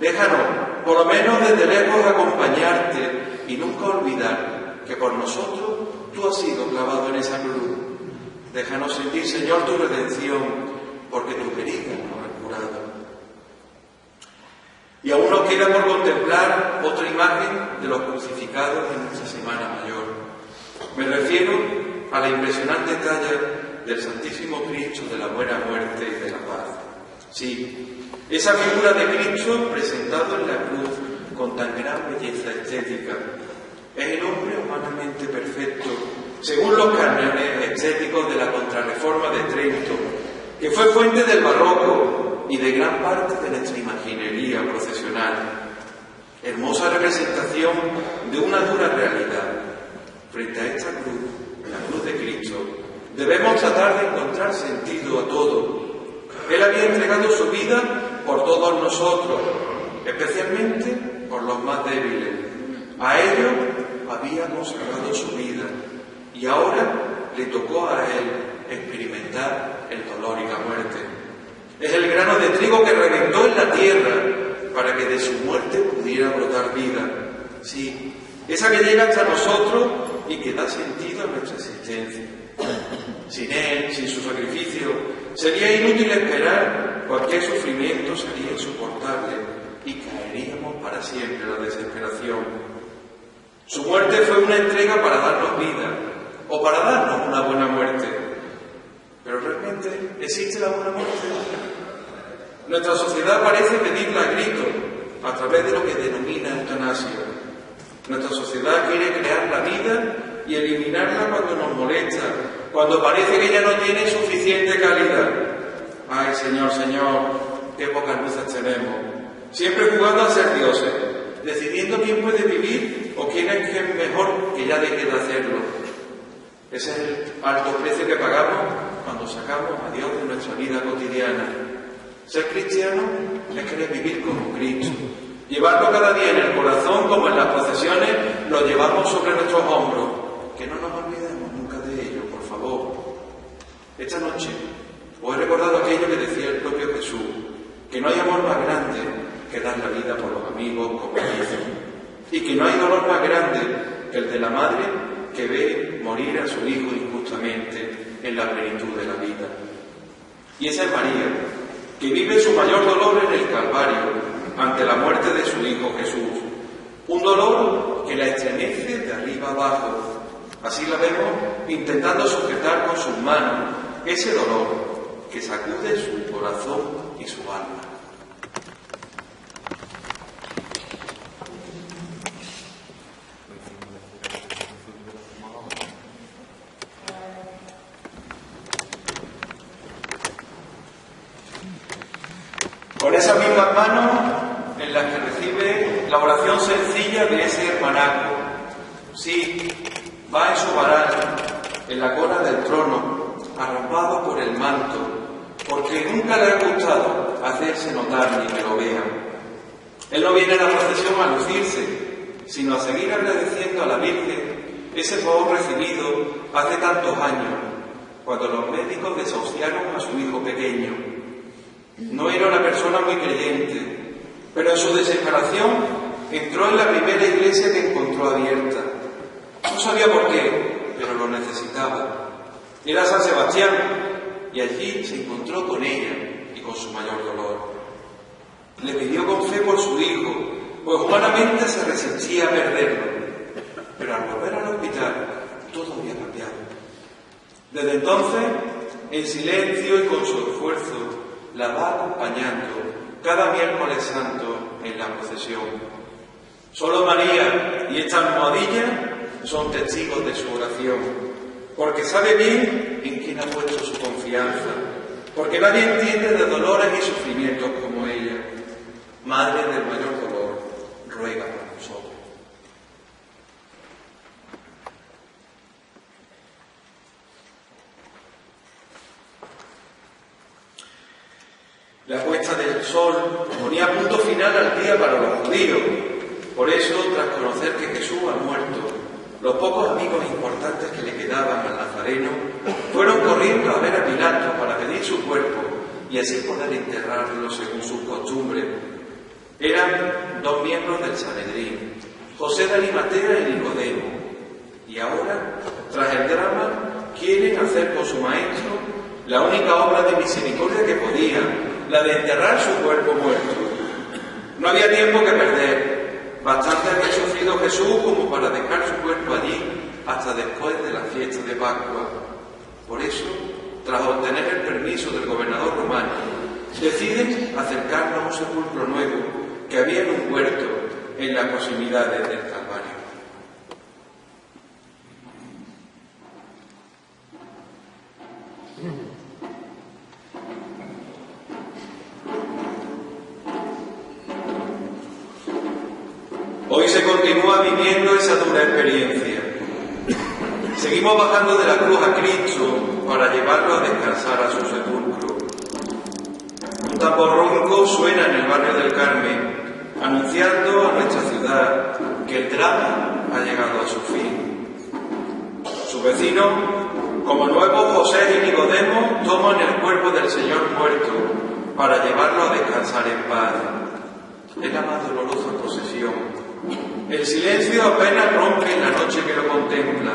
Déjanos, por lo menos desde lejos, acompañarte y nunca olvidar que por nosotros tú has sido clavado en esa cruz. Déjanos sentir, Señor, tu redención, porque tu herida nos ha curado. Y aún nos queda por contemplar otra imagen de los crucificados en nuestra Semana Mayor. Me refiero a la impresionante talla del Santísimo Cristo de la Buena Muerte y de la Paz. Sí, esa figura de Cristo presentado en la cruz con tan gran belleza estética. Es el hombre humanamente perfecto, según los cánones estéticos de la Contrarreforma de Trento, que fue fuente del barroco y de gran parte de nuestra imaginería procesional. Hermosa representación de una dura realidad. Frente a esta cruz, la cruz de Cristo, debemos tratar de encontrar sentido a todo. Él había entregado su vida por todos nosotros, especialmente por los más débiles. A ellos había consagrado su vida y ahora le tocó a él experimentar el dolor y la muerte. Es el grano de trigo que reventó en la tierra para que de su muerte pudiera brotar vida. Sí, esa que llega hasta nosotros y que da sentido a nuestra existencia. Sin él, sin su sacrificio, sería inútil esperar. Cualquier sufrimiento sería insoportable y caeríamos para siempre en la desesperación. Su muerte fue una entrega para darnos vida o para darnos una buena muerte. Pero realmente, ¿existe la buena muerte? Nuestra sociedad parece pedirla a gritos a través de lo que denomina eutanasia. Nuestra sociedad quiere crear la vida y eliminarla cuando nos molesta, cuando parece que ya no tiene suficiente calidad. Ay, Señor, Señor, qué pocas luces tenemos. Siempre jugando a ser dioses, decidiendo quién puede vivir o quién es mejor que ya deje de hacerlo. Ese es el alto precio que pagamos cuando sacamos a Dios de nuestra vida cotidiana. Ser cristiano es querer vivir como Cristo. Llevarlo cada día en el corazón, como en las procesiones, lo llevamos sobre nuestros hombros. Que no nos olvidemos nunca de ello, por favor. Esta noche os he recordado aquello que decía el propio Jesús, que no hay amor más grande que dar la vida por los amigos, como dice, y que no hay dolor más grande que el de la madre que ve morir a su hijo injustamente en la plenitud de la vida. Y esa es María, que vive su mayor dolor en el Calvario, ante la muerte de su Hijo Jesús. Un dolor que la estremece de arriba abajo. Así la vemos intentando sujetar con sus manos ese dolor que sacude su corazón y su alma. Con esas mismas manos en las que recibe la oración sencilla de ese hermanaco. Sí, va en su varal, en la cola del trono, arropado por el manto, porque nunca le ha gustado hacerse notar ni que lo vean. Él no viene a la procesión a lucirse, sino a seguir agradeciendo a la Virgen ese favor recibido hace tantos años, cuando los médicos desahuciaron a su hijo pequeño. No era una persona muy creyente, pero en su desesperación entró en la primera iglesia que encontró abierta. No sabía por qué, pero lo necesitaba. Era San Sebastián, y allí se encontró con ella y con su mayor dolor. Le pidió con fe por su hijo, pues humanamente se resistía a perderlo. Pero al volver al hospital, todo había cambiado. Desde entonces, en silencio y con su esfuerzo, la va acompañando cada miércoles santo en la procesión. Solo María y esta almohadilla son testigos de su oración, porque sabe bien en quién ha puesto su confianza, porque nadie entiende de dolores y sufrimientos como ella. Madre del mayor dolor, ruega por nosotros. La puesta del sol ponía punto final al día para los judíos. Por eso, tras conocer que Jesús ha muerto, los pocos amigos importantes que le quedaban al Nazareno fueron corriendo a ver a Pilato para pedir su cuerpo y así poder enterrarlo según sus costumbres. Eran dos miembros del Sanedrín, José de Arimatea y Nicodemo. Y ahora, tras el drama, quieren hacer con su maestro la única obra de misericordia que podían, la de enterrar su cuerpo muerto. No había tiempo que perder. Bastante había sufrido Jesús como para dejar su cuerpo allí hasta después de la fiesta de Pascua. Por eso, tras obtener el permiso del gobernador romano, deciden acercarlo a un sepulcro nuevo que había en un huerto en las proximidades del Calvario. Hoy se continúa viviendo esa dura experiencia. Seguimos bajando de la cruz a Cristo para llevarlo a descansar a su sepulcro. Un tambor ronco suena en el barrio del Carmen, anunciando a nuestra ciudad que el drama ha llegado a su fin. Sus vecinos, como nuevos José y Nicodemo, toman el cuerpo del Señor muerto para llevarlo a descansar en paz. Es la más dolorosa procesión. El silencio apenas rompe en la noche que lo contempla.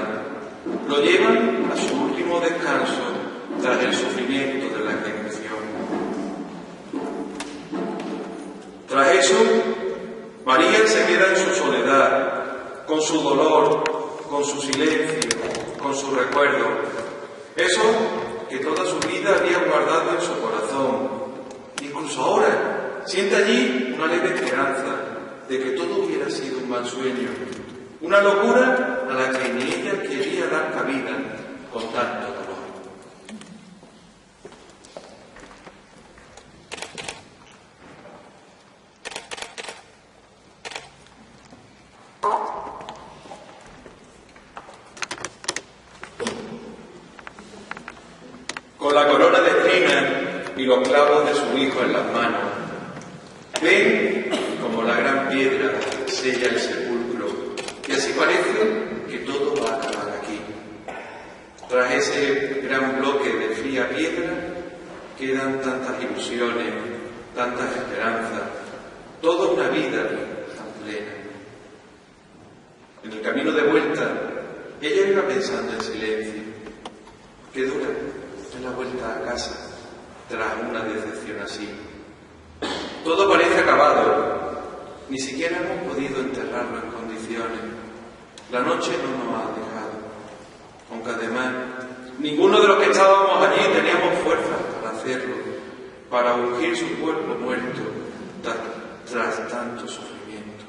Lo llevan a su último descanso tras el sufrimiento de la ejecución. Tras eso, María se queda en su soledad, con su dolor, con su silencio, con su recuerdo. Eso que toda su vida había guardado en su corazón. Incluso ahora siente allí una leve esperanza de que todo hubiera sido un mal sueño, una locura a la que ni ella quería dar cabida con tanto dolor. Con la corona de espinas y los clavos de su hijo en las manos, ven como la gran piedra sella el sepulcro, y así parece que todo va a acabar aquí. Tras ese gran bloque de fría piedra quedan tantas ilusiones, tantas esperanzas, toda una vida tan plena. En el camino de vuelta, ella iba pensando en silencio. Qué dura es la vuelta a casa tras una decepción así. Ni siquiera hemos podido enterrarlo en condiciones. La noche no nos ha dejado. Aunque además, ninguno de los que estábamos allí teníamos fuerzas para hacerlo, para ungir su cuerpo muerto tras tanto sufrimiento.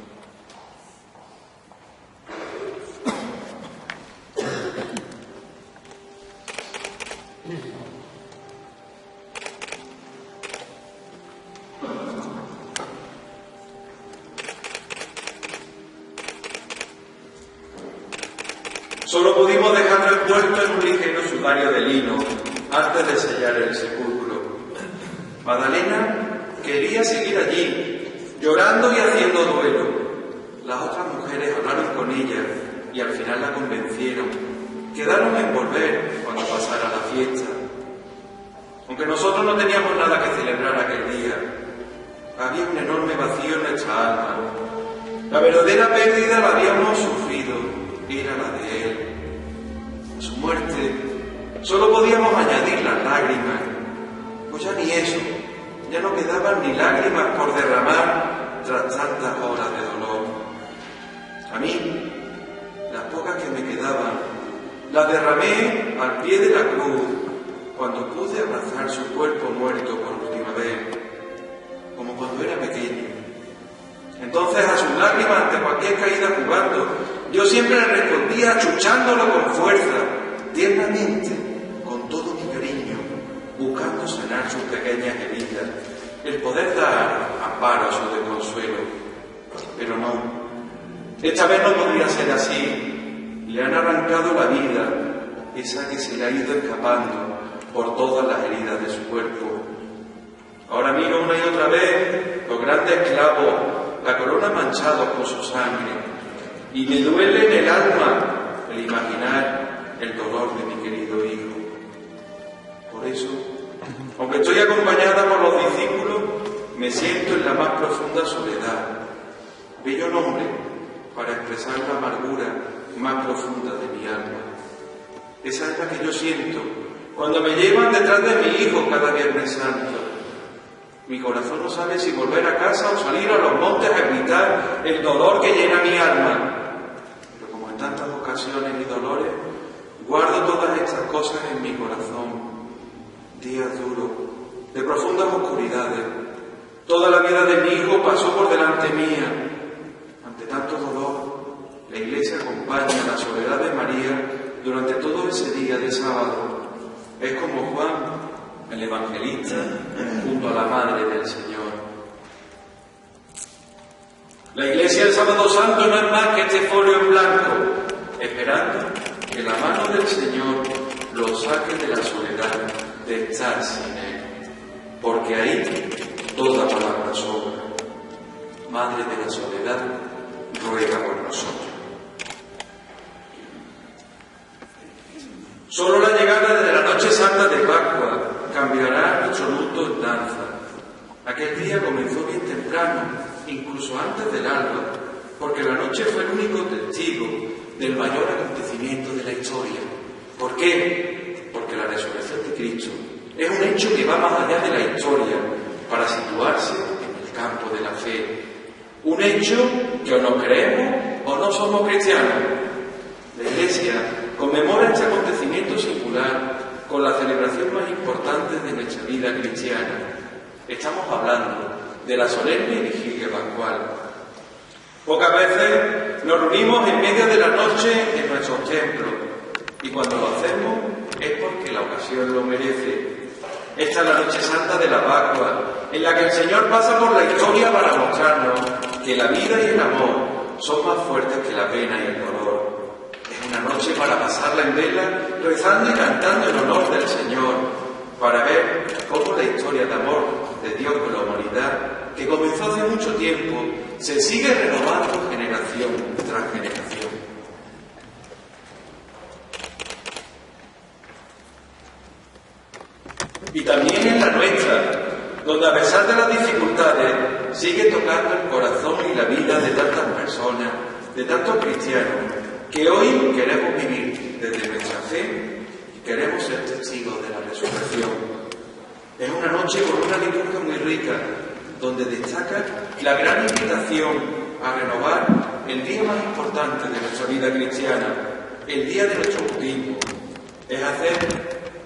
Solo pudimos dejarlo envuelto en un ligero sudario de lino antes de sellar el sepulcro. Magdalena quería seguir allí, llorando y haciendo duelo. Las otras mujeres hablaron con ella y al final la convencieron. Quedaron en volver cuando pasara la fiesta. Aunque nosotros no teníamos nada que celebrar aquel día, había un enorme vacío en nuestra alma. La verdadera pérdida la habíamos sufrido, era la de él. A su muerte solo podíamos añadir las lágrimas, pues ya ni eso, ya no quedaban ni lágrimas por derramar tras tantas horas de dolor. A mí, las pocas que me quedaban, las derramé al pie de la cruz cuando pude abrazar su cuerpo muerto por última vez, como cuando era pequeño. Entonces a sus lágrimas ante cualquier caída jugando, yo siempre le respondía achuchándolo con fuerza, tiernamente, con todo mi cariño, buscando sanar sus pequeñas heridas, el poder dar amparos o de consuelo. Pero no, esta vez no podría ser así. Le han arrancado la vida, esa que se le ha ido escapando por todas las heridas de su cuerpo. Ahora miro una y otra vez los grandes clavos, la corona manchada con su sangre, y me duele en el alma el imaginar el dolor de mi querido hijo. Por eso, aunque estoy acompañada por los discípulos, me siento en la más profunda soledad. Bello nombre para expresar la amargura más profunda de mi alma. Esa es la que yo siento cuando me llevan detrás de mi hijo cada Viernes Santo. Mi corazón no sabe si volver a casa o salir a los montes a gritar el dolor que llena mi alma. Pero como en tantas ocasiones y dolores, guardo todas estas cosas en mi corazón. Días duros, de profundas oscuridades. Toda la vida de mi hijo pasó por delante mía. Ante tanto dolor, la Iglesia acompaña la soledad de María durante todo ese día de sábado. Es como Juan, el evangelista, junto a la Madre del Señor. La Iglesia el Sábado Santo no es más que este folio en blanco, esperando que la mano del Señor lo saque de la soledad de estar sin Él, porque ahí toda palabra sobra. Madre de la soledad, ruega por nosotros. Solo la llegada de la Noche Santa de Pascua cambiará nuestro luto en danza. Aquel día comenzó bien temprano, incluso antes del alba, porque la noche fue el único testigo del mayor acontecimiento de la historia. ¿Por qué? Porque la resurrección de Cristo es un hecho que va más allá de la historia para situarse en el campo de la fe. Un hecho que o nos creemos o no somos cristianos. La Iglesia conmemora este acontecimiento singular con la celebración más importante de nuestra vida cristiana. Estamos hablando de la solemne vigilia pascual. Pocas veces nos reunimos en medio de la noche en nuestros templos, y cuando lo hacemos es porque la ocasión lo merece. Esta es la Noche Santa de la Pascua, en la que el Señor pasa por la historia para mostrarnos que la vida y el amor son más fuertes que la pena y el dolor. Una noche para pasarla en vela, rezando y cantando en honor del Señor, para ver cómo la historia de amor de Dios con la humanidad, que comenzó hace mucho tiempo, se sigue renovando generación tras generación. Y también en la nuestra, donde a pesar de las dificultades, sigue tocando el corazón y la vida de tantas personas, de tantos cristianos, que hoy queremos vivir desde nuestra fe y queremos ser testigos de la resurrección. Es una noche con una liturgia muy rica, donde destaca la gran invitación a renovar el día más importante de nuestra vida cristiana, el día de nuestro bautismo. Es hacer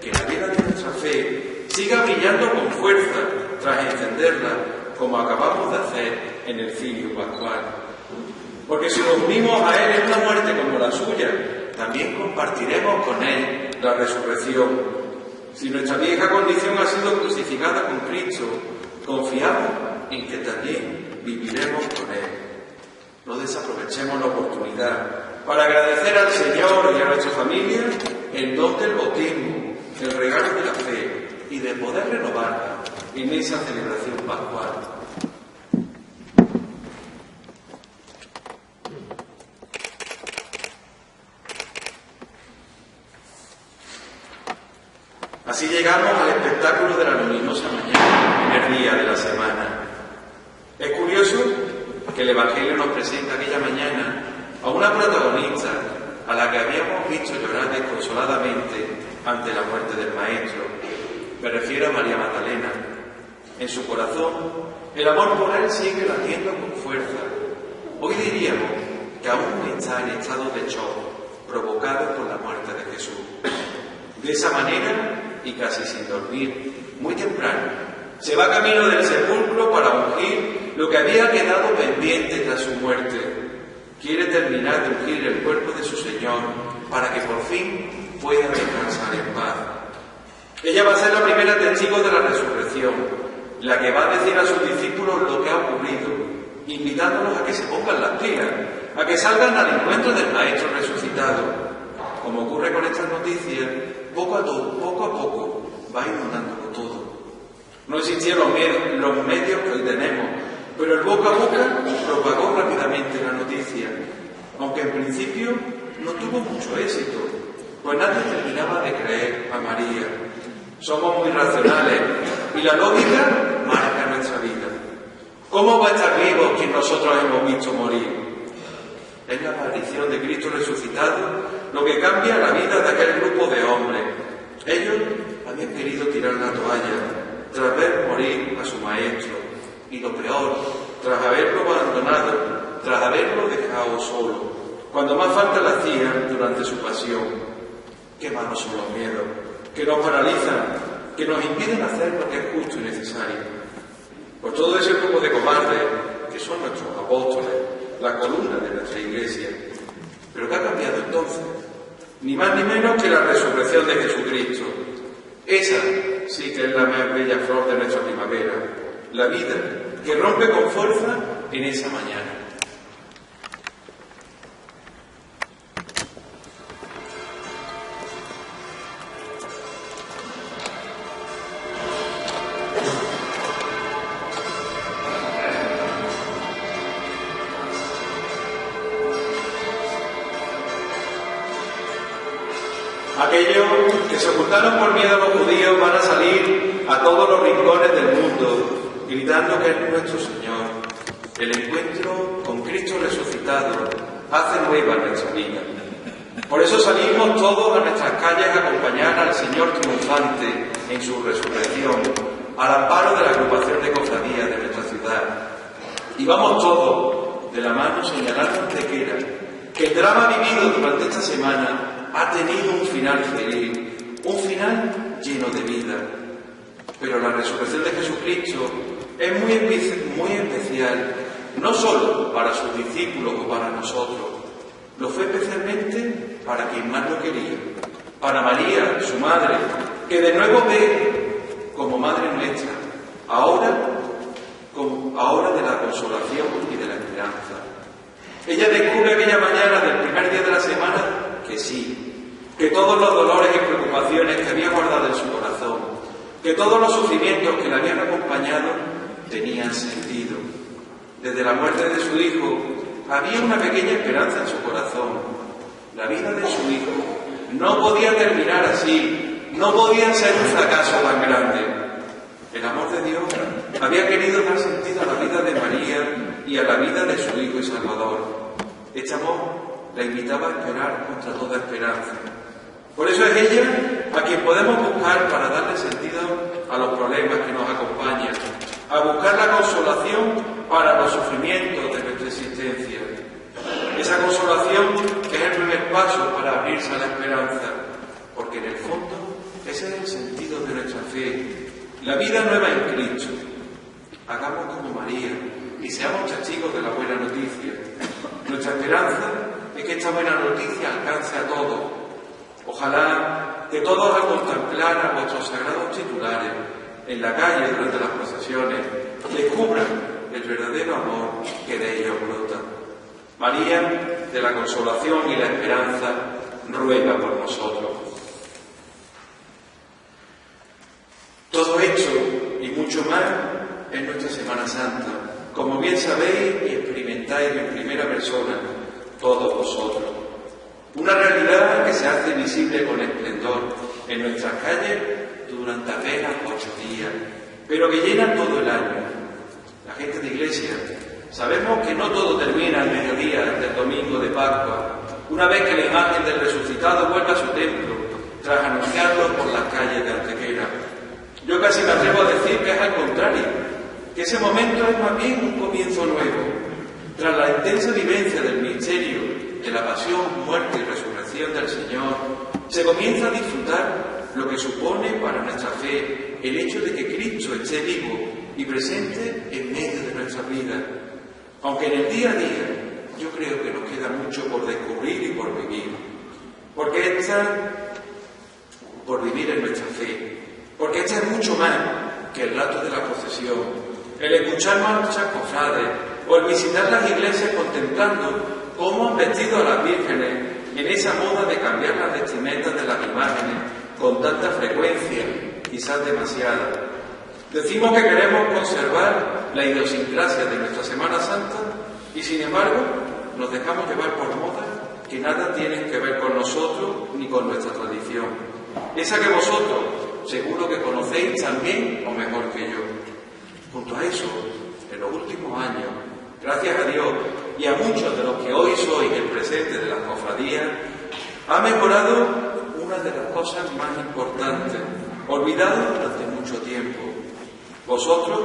que la vida de nuestra fe siga brillando con fuerza tras encenderla, como acabamos de hacer en el cirio pascual. Porque si nos unimos a Él en una muerte como la suya, también compartiremos con Él la resurrección. Si nuestra vieja condición ha sido crucificada con Cristo, confiamos en que también viviremos con Él. No desaprovechemos la oportunidad para agradecer al Señor y a nuestra familia el don del bautismo, el regalo de la fe y de poder renovarla en esa celebración pascual. Así llegamos al espectáculo de la luminosa mañana, el primer día de la semana. Es curioso que el Evangelio nos presenta aquella mañana a una protagonista a la que habíamos visto llorar desconsoladamente ante la muerte del Maestro. Me refiero a María Magdalena. En su corazón, el amor por Él sigue latiendo con fuerza. Hoy diríamos que aún está en estado de shock, provocado por la muerte de Jesús. De esa manera, y casi sin dormir, muy temprano, se va camino del sepulcro para ungir lo que había quedado pendiente tras su muerte. Quiere terminar de ungir el cuerpo de su Señor para que por fin pueda descansar en paz. Ella va a ser la primera testigo de la resurrección, la que va a decir a sus discípulos lo que ha ocurrido, invitándolos a que se pongan las pilas, a que salgan al encuentro del Maestro resucitado. Como ocurre con estas noticias, poco a poco va inundándolo todo. No existieron los medios que hoy tenemos, pero el boca a boca propagó rápidamente la noticia, aunque en principio no tuvo mucho éxito, pues nadie terminaba de creer a María. Somos muy racionales y la lógica marca nuestra vida. ¿Cómo va a estar vivo quien nosotros hemos visto morir? Es la aparición de Cristo resucitado lo que cambia la vida de aquel grupo de hombres. Ellos habían querido tirar la toalla tras ver morir a su Maestro, y lo peor, tras haberlo abandonado, tras haberlo dejado solo, cuando más falta le hacía durante su pasión. Qué malos son los miedos, que nos paralizan, que nos impiden hacer lo que es justo y necesario. Por todo ese grupo de cobardes, que son nuestros apóstoles, la columna de nuestra Iglesia. ¿Pero qué ha cambiado entonces? Ni más ni menos que la resurrección de Jesucristo. Esa sí que es la más bella flor de nuestra primavera, la vida que rompe con fuerza en esa mañana. Aquellos que se ocultaron por miedo a los judíos van a salir a todos los rincones del mundo, gritando que es nuestro Señor. El encuentro con Cristo resucitado hace nueva nuestra vida. Por eso salimos todos a nuestras calles a acompañar al Señor triunfante en su resurrección, al amparo de la agrupación de cofradías de nuestra ciudad. Y vamos todos de la mano señalando a Antequera que el drama vivido durante esta semana ha tenido un final feliz, un final lleno de vida. Pero la resurrección de Jesucristo es muy especial, no solo para sus discípulos o para nosotros, lo fue especialmente para quien más lo quería, para María, su madre, que de nuevo ve como Madre nuestra, ahora de la consolación y de la esperanza. Ella descubre aquella mañana del primer día de la semana que sí, que todos los dolores y preocupaciones que había guardado en su corazón, que todos los sufrimientos que le habían acompañado tenían sentido. Desde la muerte de su hijo había una pequeña esperanza en su corazón. La vida de su hijo no podía terminar así, no podía ser un fracaso tan grande. El amor de Dios había querido dar sentido a la vida de María y a la vida de su Hijo y Salvador. Este amor la invitaba a esperar contra toda esperanza. Por eso es ella a quien podemos buscar para darle sentido a los problemas que nos acompañan, a buscar la consolación para los sufrimientos de nuestra existencia. Esa consolación que es el primer paso para abrirse a la esperanza, porque en el fondo ese es el sentido de nuestra fe, la vida nueva en Cristo. Hagamos como María y seamos testigos de la buena noticia. Nuestra esperanza es que esta buena noticia alcance a todos. Ojalá que todos al contemplar a vuestros sagrados titulares en la calle durante las procesiones descubran el verdadero amor que de ellos brota. María, de la consolación y la esperanza, ruega por nosotros. Todo esto y mucho más es nuestra Semana Santa, como bien sabéis y experimentáis en primera persona todos vosotros. Una realidad que se hace visible con esplendor en nuestras calles durante apenas 8 días, pero que llena todo el año. La gente de Iglesia, sabemos que no todo termina al mediodía del domingo de Pascua, una vez que la imagen del resucitado vuelve a su templo, tras anunciarlo por las calles de Antequera. Yo casi me atrevo a decir que es al contrario, que ese momento es más bien un comienzo nuevo. Tras la intensa vivencia del misterio de la pasión, muerte y resurrección del Señor, se comienza a disfrutar lo que supone para nuestra fe el hecho de que Cristo esté vivo y presente en medio de nuestra vida. Aunque en el día a día yo creo que nos queda mucho por descubrir y por vivir. Porque por vivir en nuestra fe. Porque es mucho más que el rato de la procesión, el escuchar marchas cofrades o el visitar las iglesias contemplando cómo han vestido a las vírgenes en esa moda de cambiar las vestimentas de las imágenes con tanta frecuencia, quizás demasiada. Decimos que queremos conservar la idiosincrasia de nuestra Semana Santa y, sin embargo, nos dejamos llevar por modas que nada tienen que ver con nosotros ni con nuestra tradición. Esa que vosotros seguro que conocéis también o mejor que yo. Junto a eso, en los últimos años, gracias a Dios y a muchos de los que hoy sois el presente de las cofradías, ha mejorado una de las cosas más importantes, olvidadas durante mucho tiempo. Vosotros,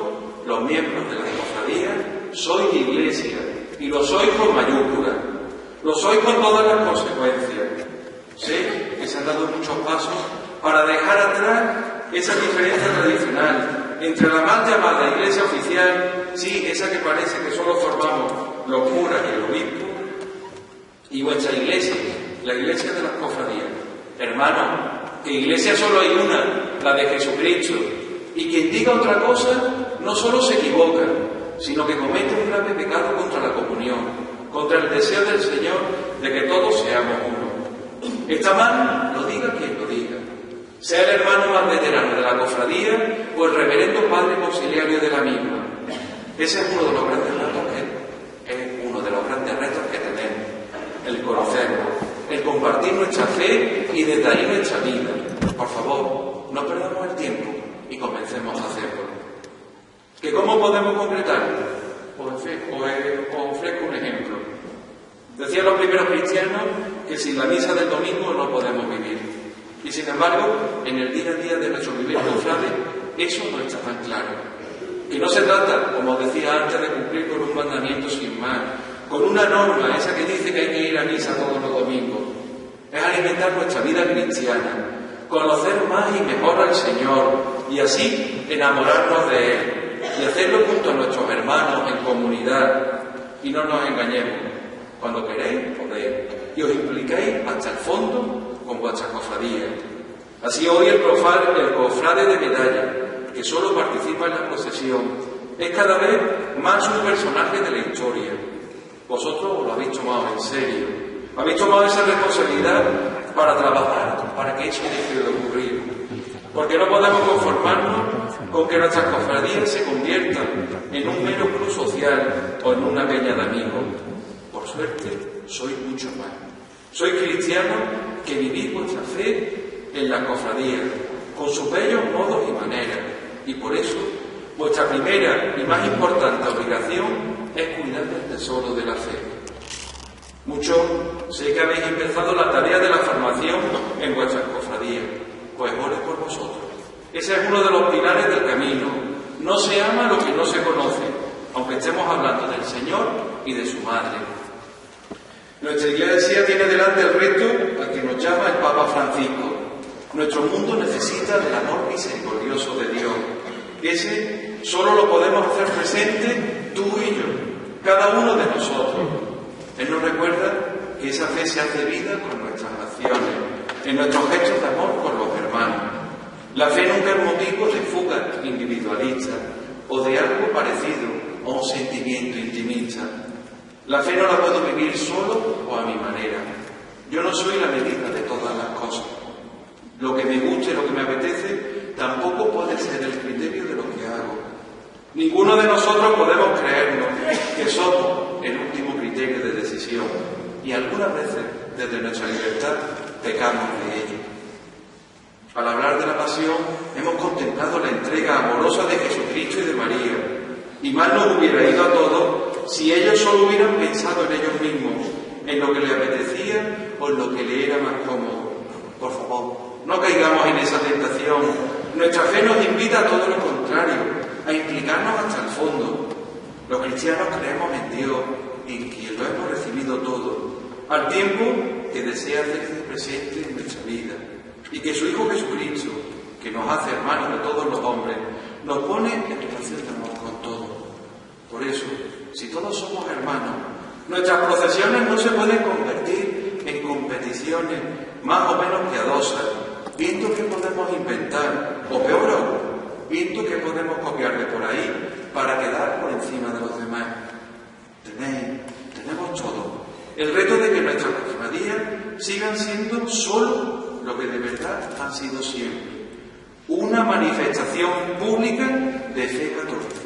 los miembros de las cofradías, sois Iglesia, y lo sois con mayúsculas, lo sois con todas las consecuencias. Sé que se han dado muchos pasos para dejar atrás esa diferencia tradicional entre la mal llamada Iglesia oficial, sí, esa que parece que solo formamos los curas y el obispo, y vuestra Iglesia, la Iglesia de las cofradías. Hermanos, que Iglesia solo hay una, la de Jesucristo, y quien diga otra cosa no solo se equivoca, sino que comete un grave pecado contra la comunión, contra el deseo del Señor de que todos seamos uno. Está mal, lo diga quien lo diga, sea el hermano más veterano de la cofradía o el reverendo padre conciliario de la misma. Ese es uno de los grandes retos que tenemos, el conocernos, el compartir nuestra fe y desde ahí nuestra vida. Por favor, no perdamos el tiempo y comencemos a hacerlo. ¿Que cómo podemos concretarlo? Os ofrezco un ejemplo. Decían los primeros cristianos que sin la misa del domingo no podemos vivir. Y sin embargo, en el día a día de nuestro vivir cofrade, eso no está tan claro. Que no se trata, como decía antes, de cumplir con un mandamiento sin más, con una norma, esa que dice que hay que ir a misa todos los domingos. Es alimentar nuestra vida cristiana, conocer más y mejor al Señor y así enamorarnos de Él y hacerlo junto a nuestros hermanos en comunidad. Y no nos engañemos, cuando queréis podéis y os implicáis hasta el fondo con vuestras cofradías. Así hoy el cofrade de medalla, que solo participa en la procesión, es cada vez más un personaje de la historia. Vosotros lo habéis tomado en serio, habéis tomado esa responsabilidad para trabajar para que eso deje de ocurrir. Porque no podemos conformarnos con que nuestras cofradías se conviertan en un mero club social o en una peña de amigos. Por suerte, sois mucho más. Sois cristianos que vivís vuestra fe en la cofradía, con sus bellos modos y maneras. Y por eso, vuestra primera y más importante obligación es cuidar del tesoro de la fe. Muchos sé que habéis empezado la tarea de la formación en vuestras cofradías. Pues ore por vosotros. Ese es uno de los pilares del camino, No se ama lo que no se conoce, aunque estemos hablando del Señor y de su Madre. Nuestra Iglesia tiene delante el reto al que nos llama el Papa Francisco. Nuestro mundo necesita del amor misericordioso de Dios. Ese solo lo podemos hacer presente tú y yo, cada uno de nosotros. Él nos recuerda que esa fe se hace vida con nuestras acciones, en nuestros gestos de amor con los hermanos. La fe nunca es motivo de fuga individualista o de algo parecido a un sentimiento intimista. La fe no la puedo vivir solo o a mi manera. Yo no soy la medida de todas las cosas. Lo que me guste, lo que me apetece, tampoco puede ser el criterio de lo que hago. Ninguno de nosotros podemos creernos que somos el último criterio de decisión y algunas veces, desde nuestra libertad, pecamos de ello. Al hablar de la pasión, hemos contemplado la entrega amorosa de Jesucristo y de María, y mal nos hubiera ido a todos si ellos solo hubieran pensado en ellos mismos, en lo que les apetecía o en lo que les era más cómodo. Por favor, no caigamos en esa tentación. Nuestra fe nos invita a todo lo contrario, a implicarnos hasta el fondo. Los cristianos creemos en Dios y en quien lo hemos recibido todo, al tiempo que desea hacerse presente en nuestra vida, y que su Hijo Jesucristo, que nos hace hermanos de todos los hombres, nos pone en relación de amor con todos. Por eso, si todos somos hermanos, nuestras procesiones no se pueden convertir en competiciones más o menos piadosas, viendo qué podemos inventar, o peor aún, viendo qué podemos copiar de por ahí para quedar por encima de los demás. Tenemos todo. El reto de que nuestras cofradías sigan siendo solo lo que de verdad han sido siempre: una manifestación pública de fe católica.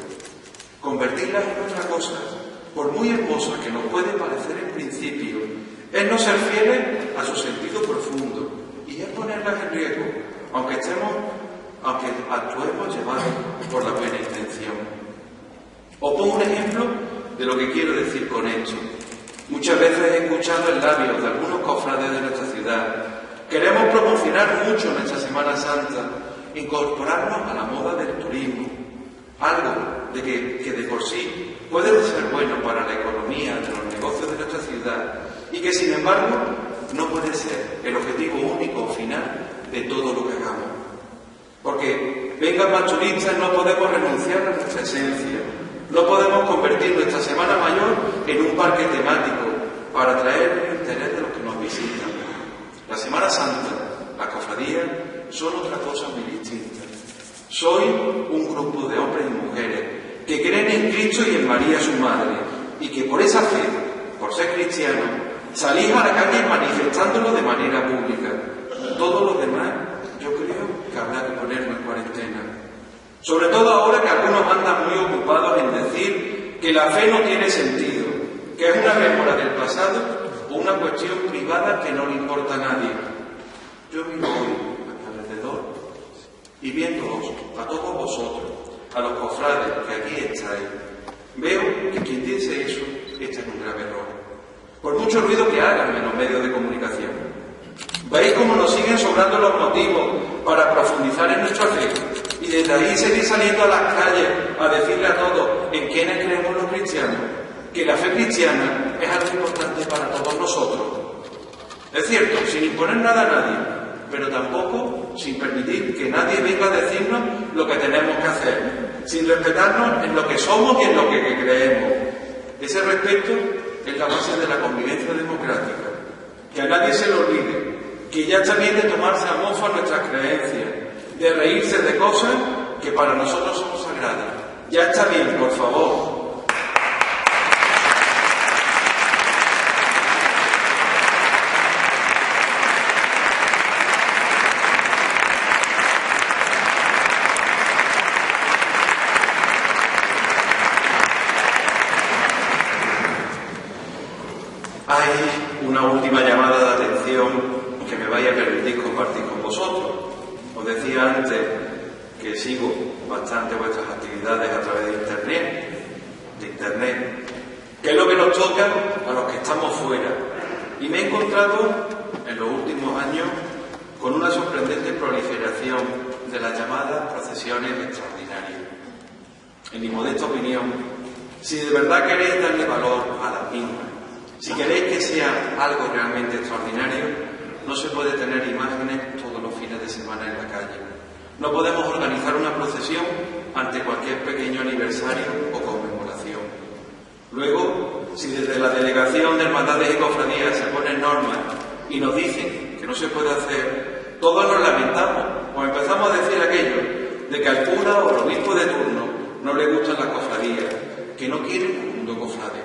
Convertirlas en otra cosa, por muy hermosa que nos puede parecer en principio, es no ser fieles a su sentido profundo y es ponerlas en riesgo, aunque actuemos llevados por la buena intención. Os pongo un ejemplo de lo que quiero decir con esto. Muchas veces he escuchado en labios de algunos cofrades de nuestra ciudad: queremos promocionar mucho nuestra Semana Santa, incorporarnos a la moda del turismo, algo que de por sí puede ser bueno para la economía de los negocios de nuestra ciudad y que sin embargo no puede ser el objetivo único o final de todo lo que hagamos. Porque vengan más turistas, no podemos renunciar a nuestra esencia. No podemos convertir nuestra Semana Mayor en un parque temático para atraer el interés de los que nos visitan. La Semana Santa, las cofradías, son otra cosa muy distinta. Soy un grupo de hombres y mujeres que creen en Cristo y en María su Madre, y que por esa fe, por ser cristianos, salís a la calle manifestándolo de manera pública. Todo lo demás, yo creo que habrá que ponernos en cuarentena. Sobre todo ahora que algunos andan muy ocupados en decir que la fe no tiene sentido, que es una rémora del pasado o una cuestión privada que no le importa a nadie. Yo miro hoy a mi alrededor y viéndoos a todos vosotros, a los cofrades que aquí estáis, veo que quien dice eso está en un grave error. Por mucho ruido que hagan en los medios de comunicación, veis cómo nos siguen sobrando los motivos para profundizar en nuestra fe y desde ahí seguir saliendo a las calles a decirle a todos en quiénes creemos los cristianos, que la fe cristiana es algo importante para todos nosotros. Es cierto, sin imponer nada a nadie, pero tampoco sin permitir que nadie venga a decirnos lo que tenemos que hacer, sin respetarnos en lo que somos y en lo que creemos. Ese respeto es la base de la convivencia democrática. Que a nadie se le olvide que ya está bien de tomarse a mofa nuestras creencias, de reírse de cosas que para nosotros son sagradas. Ya está bien, por favor. Hay una última llamada de atención que me vaya a permitir compartir con vosotros. Os decía antes que sigo bastante vuestras actividades a través de Internet, que es lo que nos toca a los que estamos fuera. Y me he encontrado en los últimos años con una sorprendente proliferación de las llamadas procesiones extraordinarias. En mi modesta opinión, si de verdad queréis darle valor a las mismas, si queréis que sea algo realmente extraordinario, no se puede tener imágenes todos los fines de semana en la calle. No podemos organizar una procesión ante cualquier pequeño aniversario o conmemoración. Luego, si desde la delegación de hermandades y cofradías se ponen normas y nos dicen que no se puede hacer, todos nos lamentamos o empezamos a decir aquello de que al cura o al obispo de turno no le gustan las cofradías, que no quieren un mundo cofrade.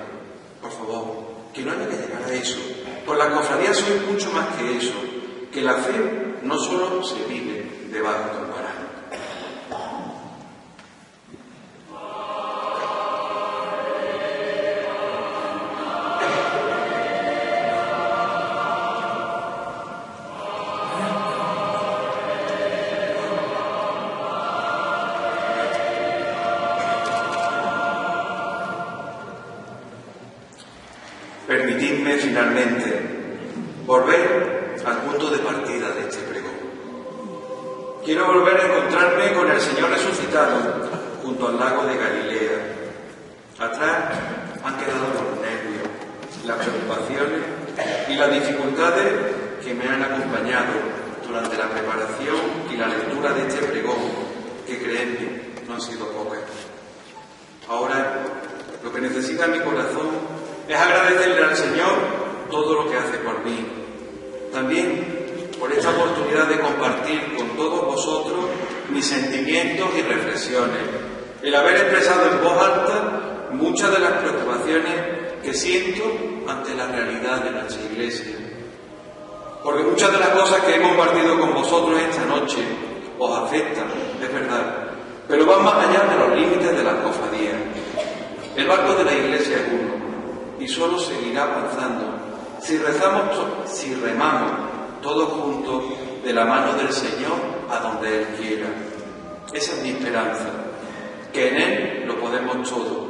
Por favor, que no haya que llegar a eso. Por las cofradías soy mucho más que eso, que la fe no solo se vive debajo del paraje. Permitidme finalmente volver al punto de partida de este pregón. Quiero volver a encontrarme con el Señor resucitado junto al lago de Galilea. Atrás han quedado los nervios, las preocupaciones y las dificultades que me han acompañado durante la preparación y la lectura de este pregón, que créanme, no han sido pocas. Ahora, lo que necesita mi corazón es agradecerle al Señor todo lo que hace por mí. También por esta oportunidad de compartir con todos vosotros mis sentimientos y reflexiones. El haber expresado en voz alta muchas de las preocupaciones que siento ante la realidad de nuestra Iglesia. Porque muchas de las cosas que he compartido con vosotros esta noche os afectan, es verdad, pero van más allá de los límites de las cofradías. El barco de la Iglesia es uno y solo seguirá avanzando si remamos todos juntos de la mano del Señor a donde Él quiera. Esa es mi esperanza, que en Él lo podemos todo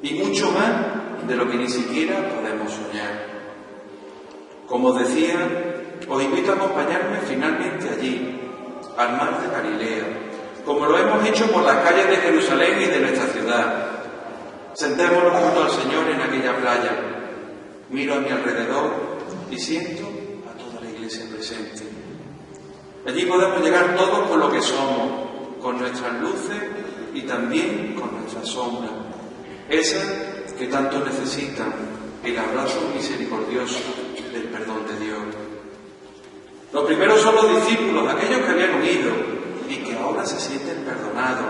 y mucho más de lo que ni siquiera podemos soñar. Como os decía, os invito a acompañarme finalmente allí, al mar de Galilea, como lo hemos hecho por las calles de Jerusalén y de nuestra ciudad. Sentémonos junto al Señor en aquella playa. Miro a mi alrededor y siento a toda la Iglesia presente. Allí podemos llegar todos con lo que somos, con nuestras luces y también con nuestras sombras, esas que tanto necesitan el abrazo misericordioso del perdón de Dios. Los primeros son los discípulos, aquellos que habían huido y que ahora se sienten perdonados,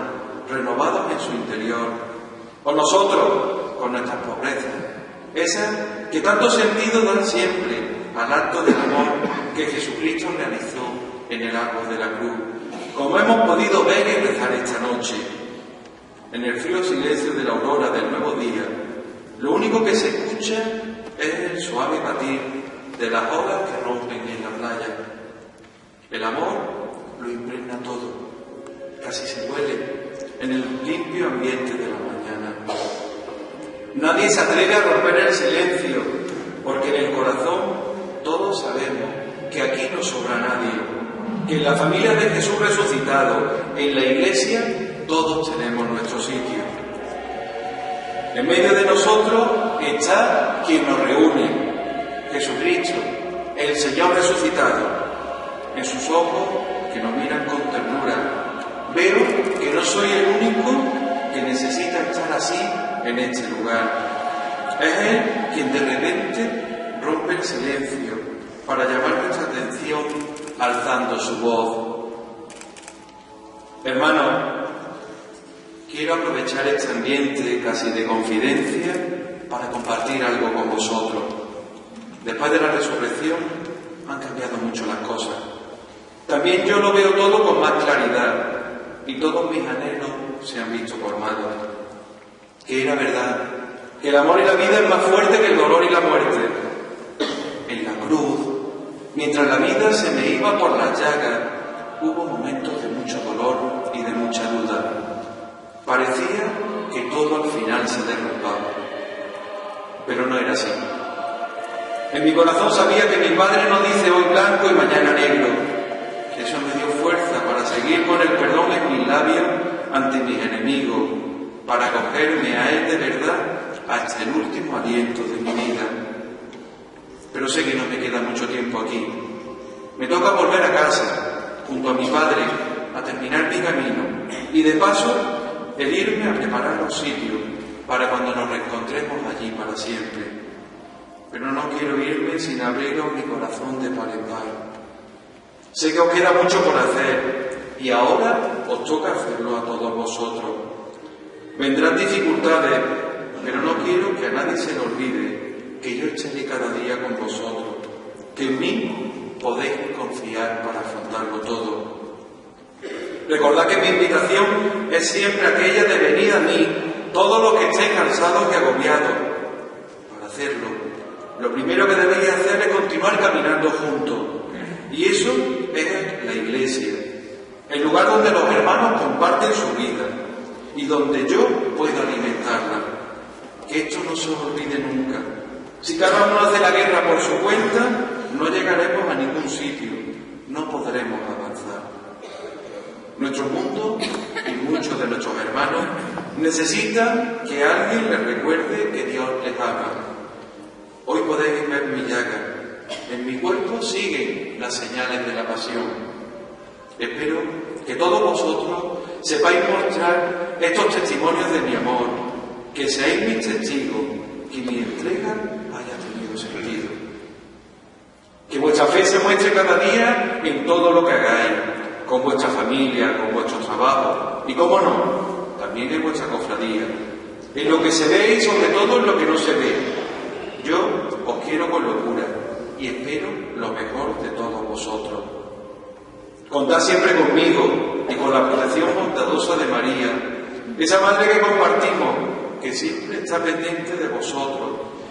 renovados en su interior. O nosotros, con nuestras pobrezas, esas que tanto sentido dan siempre al acto del amor que Jesucristo realizó en el árbol de la cruz, como hemos podido ver y rezar esta noche. En el frío silencio de la aurora del nuevo día, lo único que se escucha es el suave batir de las olas que rompen en la playa. El amor lo impregna todo, casi se huele en el limpio ambiente de la mañana. Nadie se atreve a romper el silencio, porque en el corazón todos sabemos que aquí no sobra nadie, que en la familia de Jesús resucitado, en la Iglesia, todos tenemos nuestro sitio. En medio de nosotros está quien nos reúne, Jesucristo, el Señor resucitado. En sus ojos, que nos miran con ternura, veo que no soy el único que necesita estar así en este lugar. Es Él quien de repente rompe el silencio para llamar nuestra atención alzando su voz. Hermanos, quiero aprovechar este ambiente casi de confidencia para compartir algo con vosotros. Después de la resurrección han cambiado mucho las cosas. También yo lo veo todo con más claridad y todos mis anhelos se han visto colmados. Que era verdad, que el amor y la vida es más fuerte que el dolor y la muerte. En la cruz, mientras la vida se me iba por las llagas, hubo momentos de mucho dolor y de mucha duda. Parecía que todo al final se derrumbaba. Pero no era así. En mi corazón sabía que mi Padre no dice hoy blanco y mañana negro. Eso me dio fuerza para seguir con el perdón en mis labios ante mis enemigos. para acogerme a Él de verdad hasta el último aliento de mi vida. Pero sé que no me queda mucho tiempo aquí. Me toca volver a casa, junto a mi padre, a terminar mi camino y de paso el irme a preparar los sitios para cuando nos reencontremos allí para siempre. Pero no quiero irme sin abriros mi corazón de par en par. Sé que os queda mucho por hacer y ahora os toca hacerlo a todos vosotros. Vendrán dificultades, pero no quiero que a nadie se le olvide que yo estaré cada día con vosotros, que en mí podéis confiar para afrontarlo todo. Recordad que mi invitación es siempre aquella de venir a mí, todos los que estéis cansados y agobiados. Para hacerlo, lo primero que debéis hacer es continuar caminando juntos. Y eso es la Iglesia, el lugar donde los hermanos comparten su vida y donde yo puedo alimentarla. Que esto no se os olvide nunca. Si cada uno hace la guerra por su cuenta, no llegaremos a ningún sitio, no podremos avanzar. Nuestro mundo y muchos de nuestros hermanos necesitan que alguien les recuerde que Dios les ama. Hoy podéis ver mi llaga. En mi cuerpo siguen las señales de la pasión. Espero que todos vosotros sepáis mostrar estos testimonios de mi amor, que seáis mis testigos, que mi entrega haya tenido sentido. Que vuestra fe se muestre cada día en todo lo que hagáis, con vuestra familia, con vuestro trabajo y, cómo no, también en vuestra cofradía, en lo que se ve y sobre todo en lo que no se ve. Yo os quiero con locura y espero lo mejor de todos vosotros. Contad siempre conmigo y con la protección bondadosa de María, esa madre que compartimos, que siempre está pendiente de vosotros,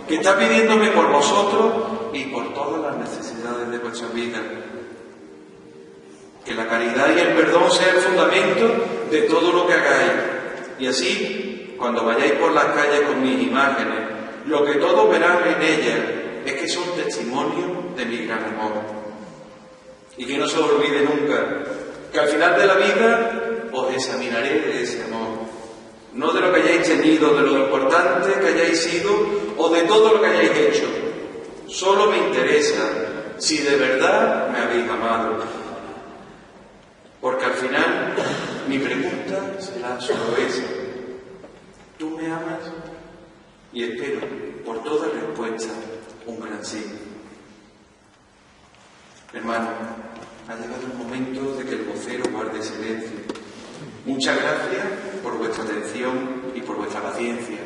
que está pidiéndome por vosotros y por todas las necesidades de vuestra vida. Que la caridad y el perdón sea el fundamento de todo lo que hagáis. Y así, cuando vayáis por las calles con mis imágenes, lo que todos verán en ellas es que son testimonios de mi gran amor. Y que no se os olvide nunca que al final de la vida os examinaré de ese amor. No de lo que hayáis tenido, de lo importante que hayáis sido o de todo lo que hayáis hecho. Solo me interesa si de verdad me habéis amado. Porque al final mi pregunta será solo esa. ¿Tú me amas? Y espero por toda respuesta un gran sí. Hermano, ha llegado el momento de que el vocero guarde silencio. Muchas gracias por vuestra atención y por vuestra paciencia.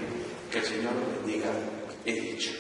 Que el Señor os bendiga. He dicho.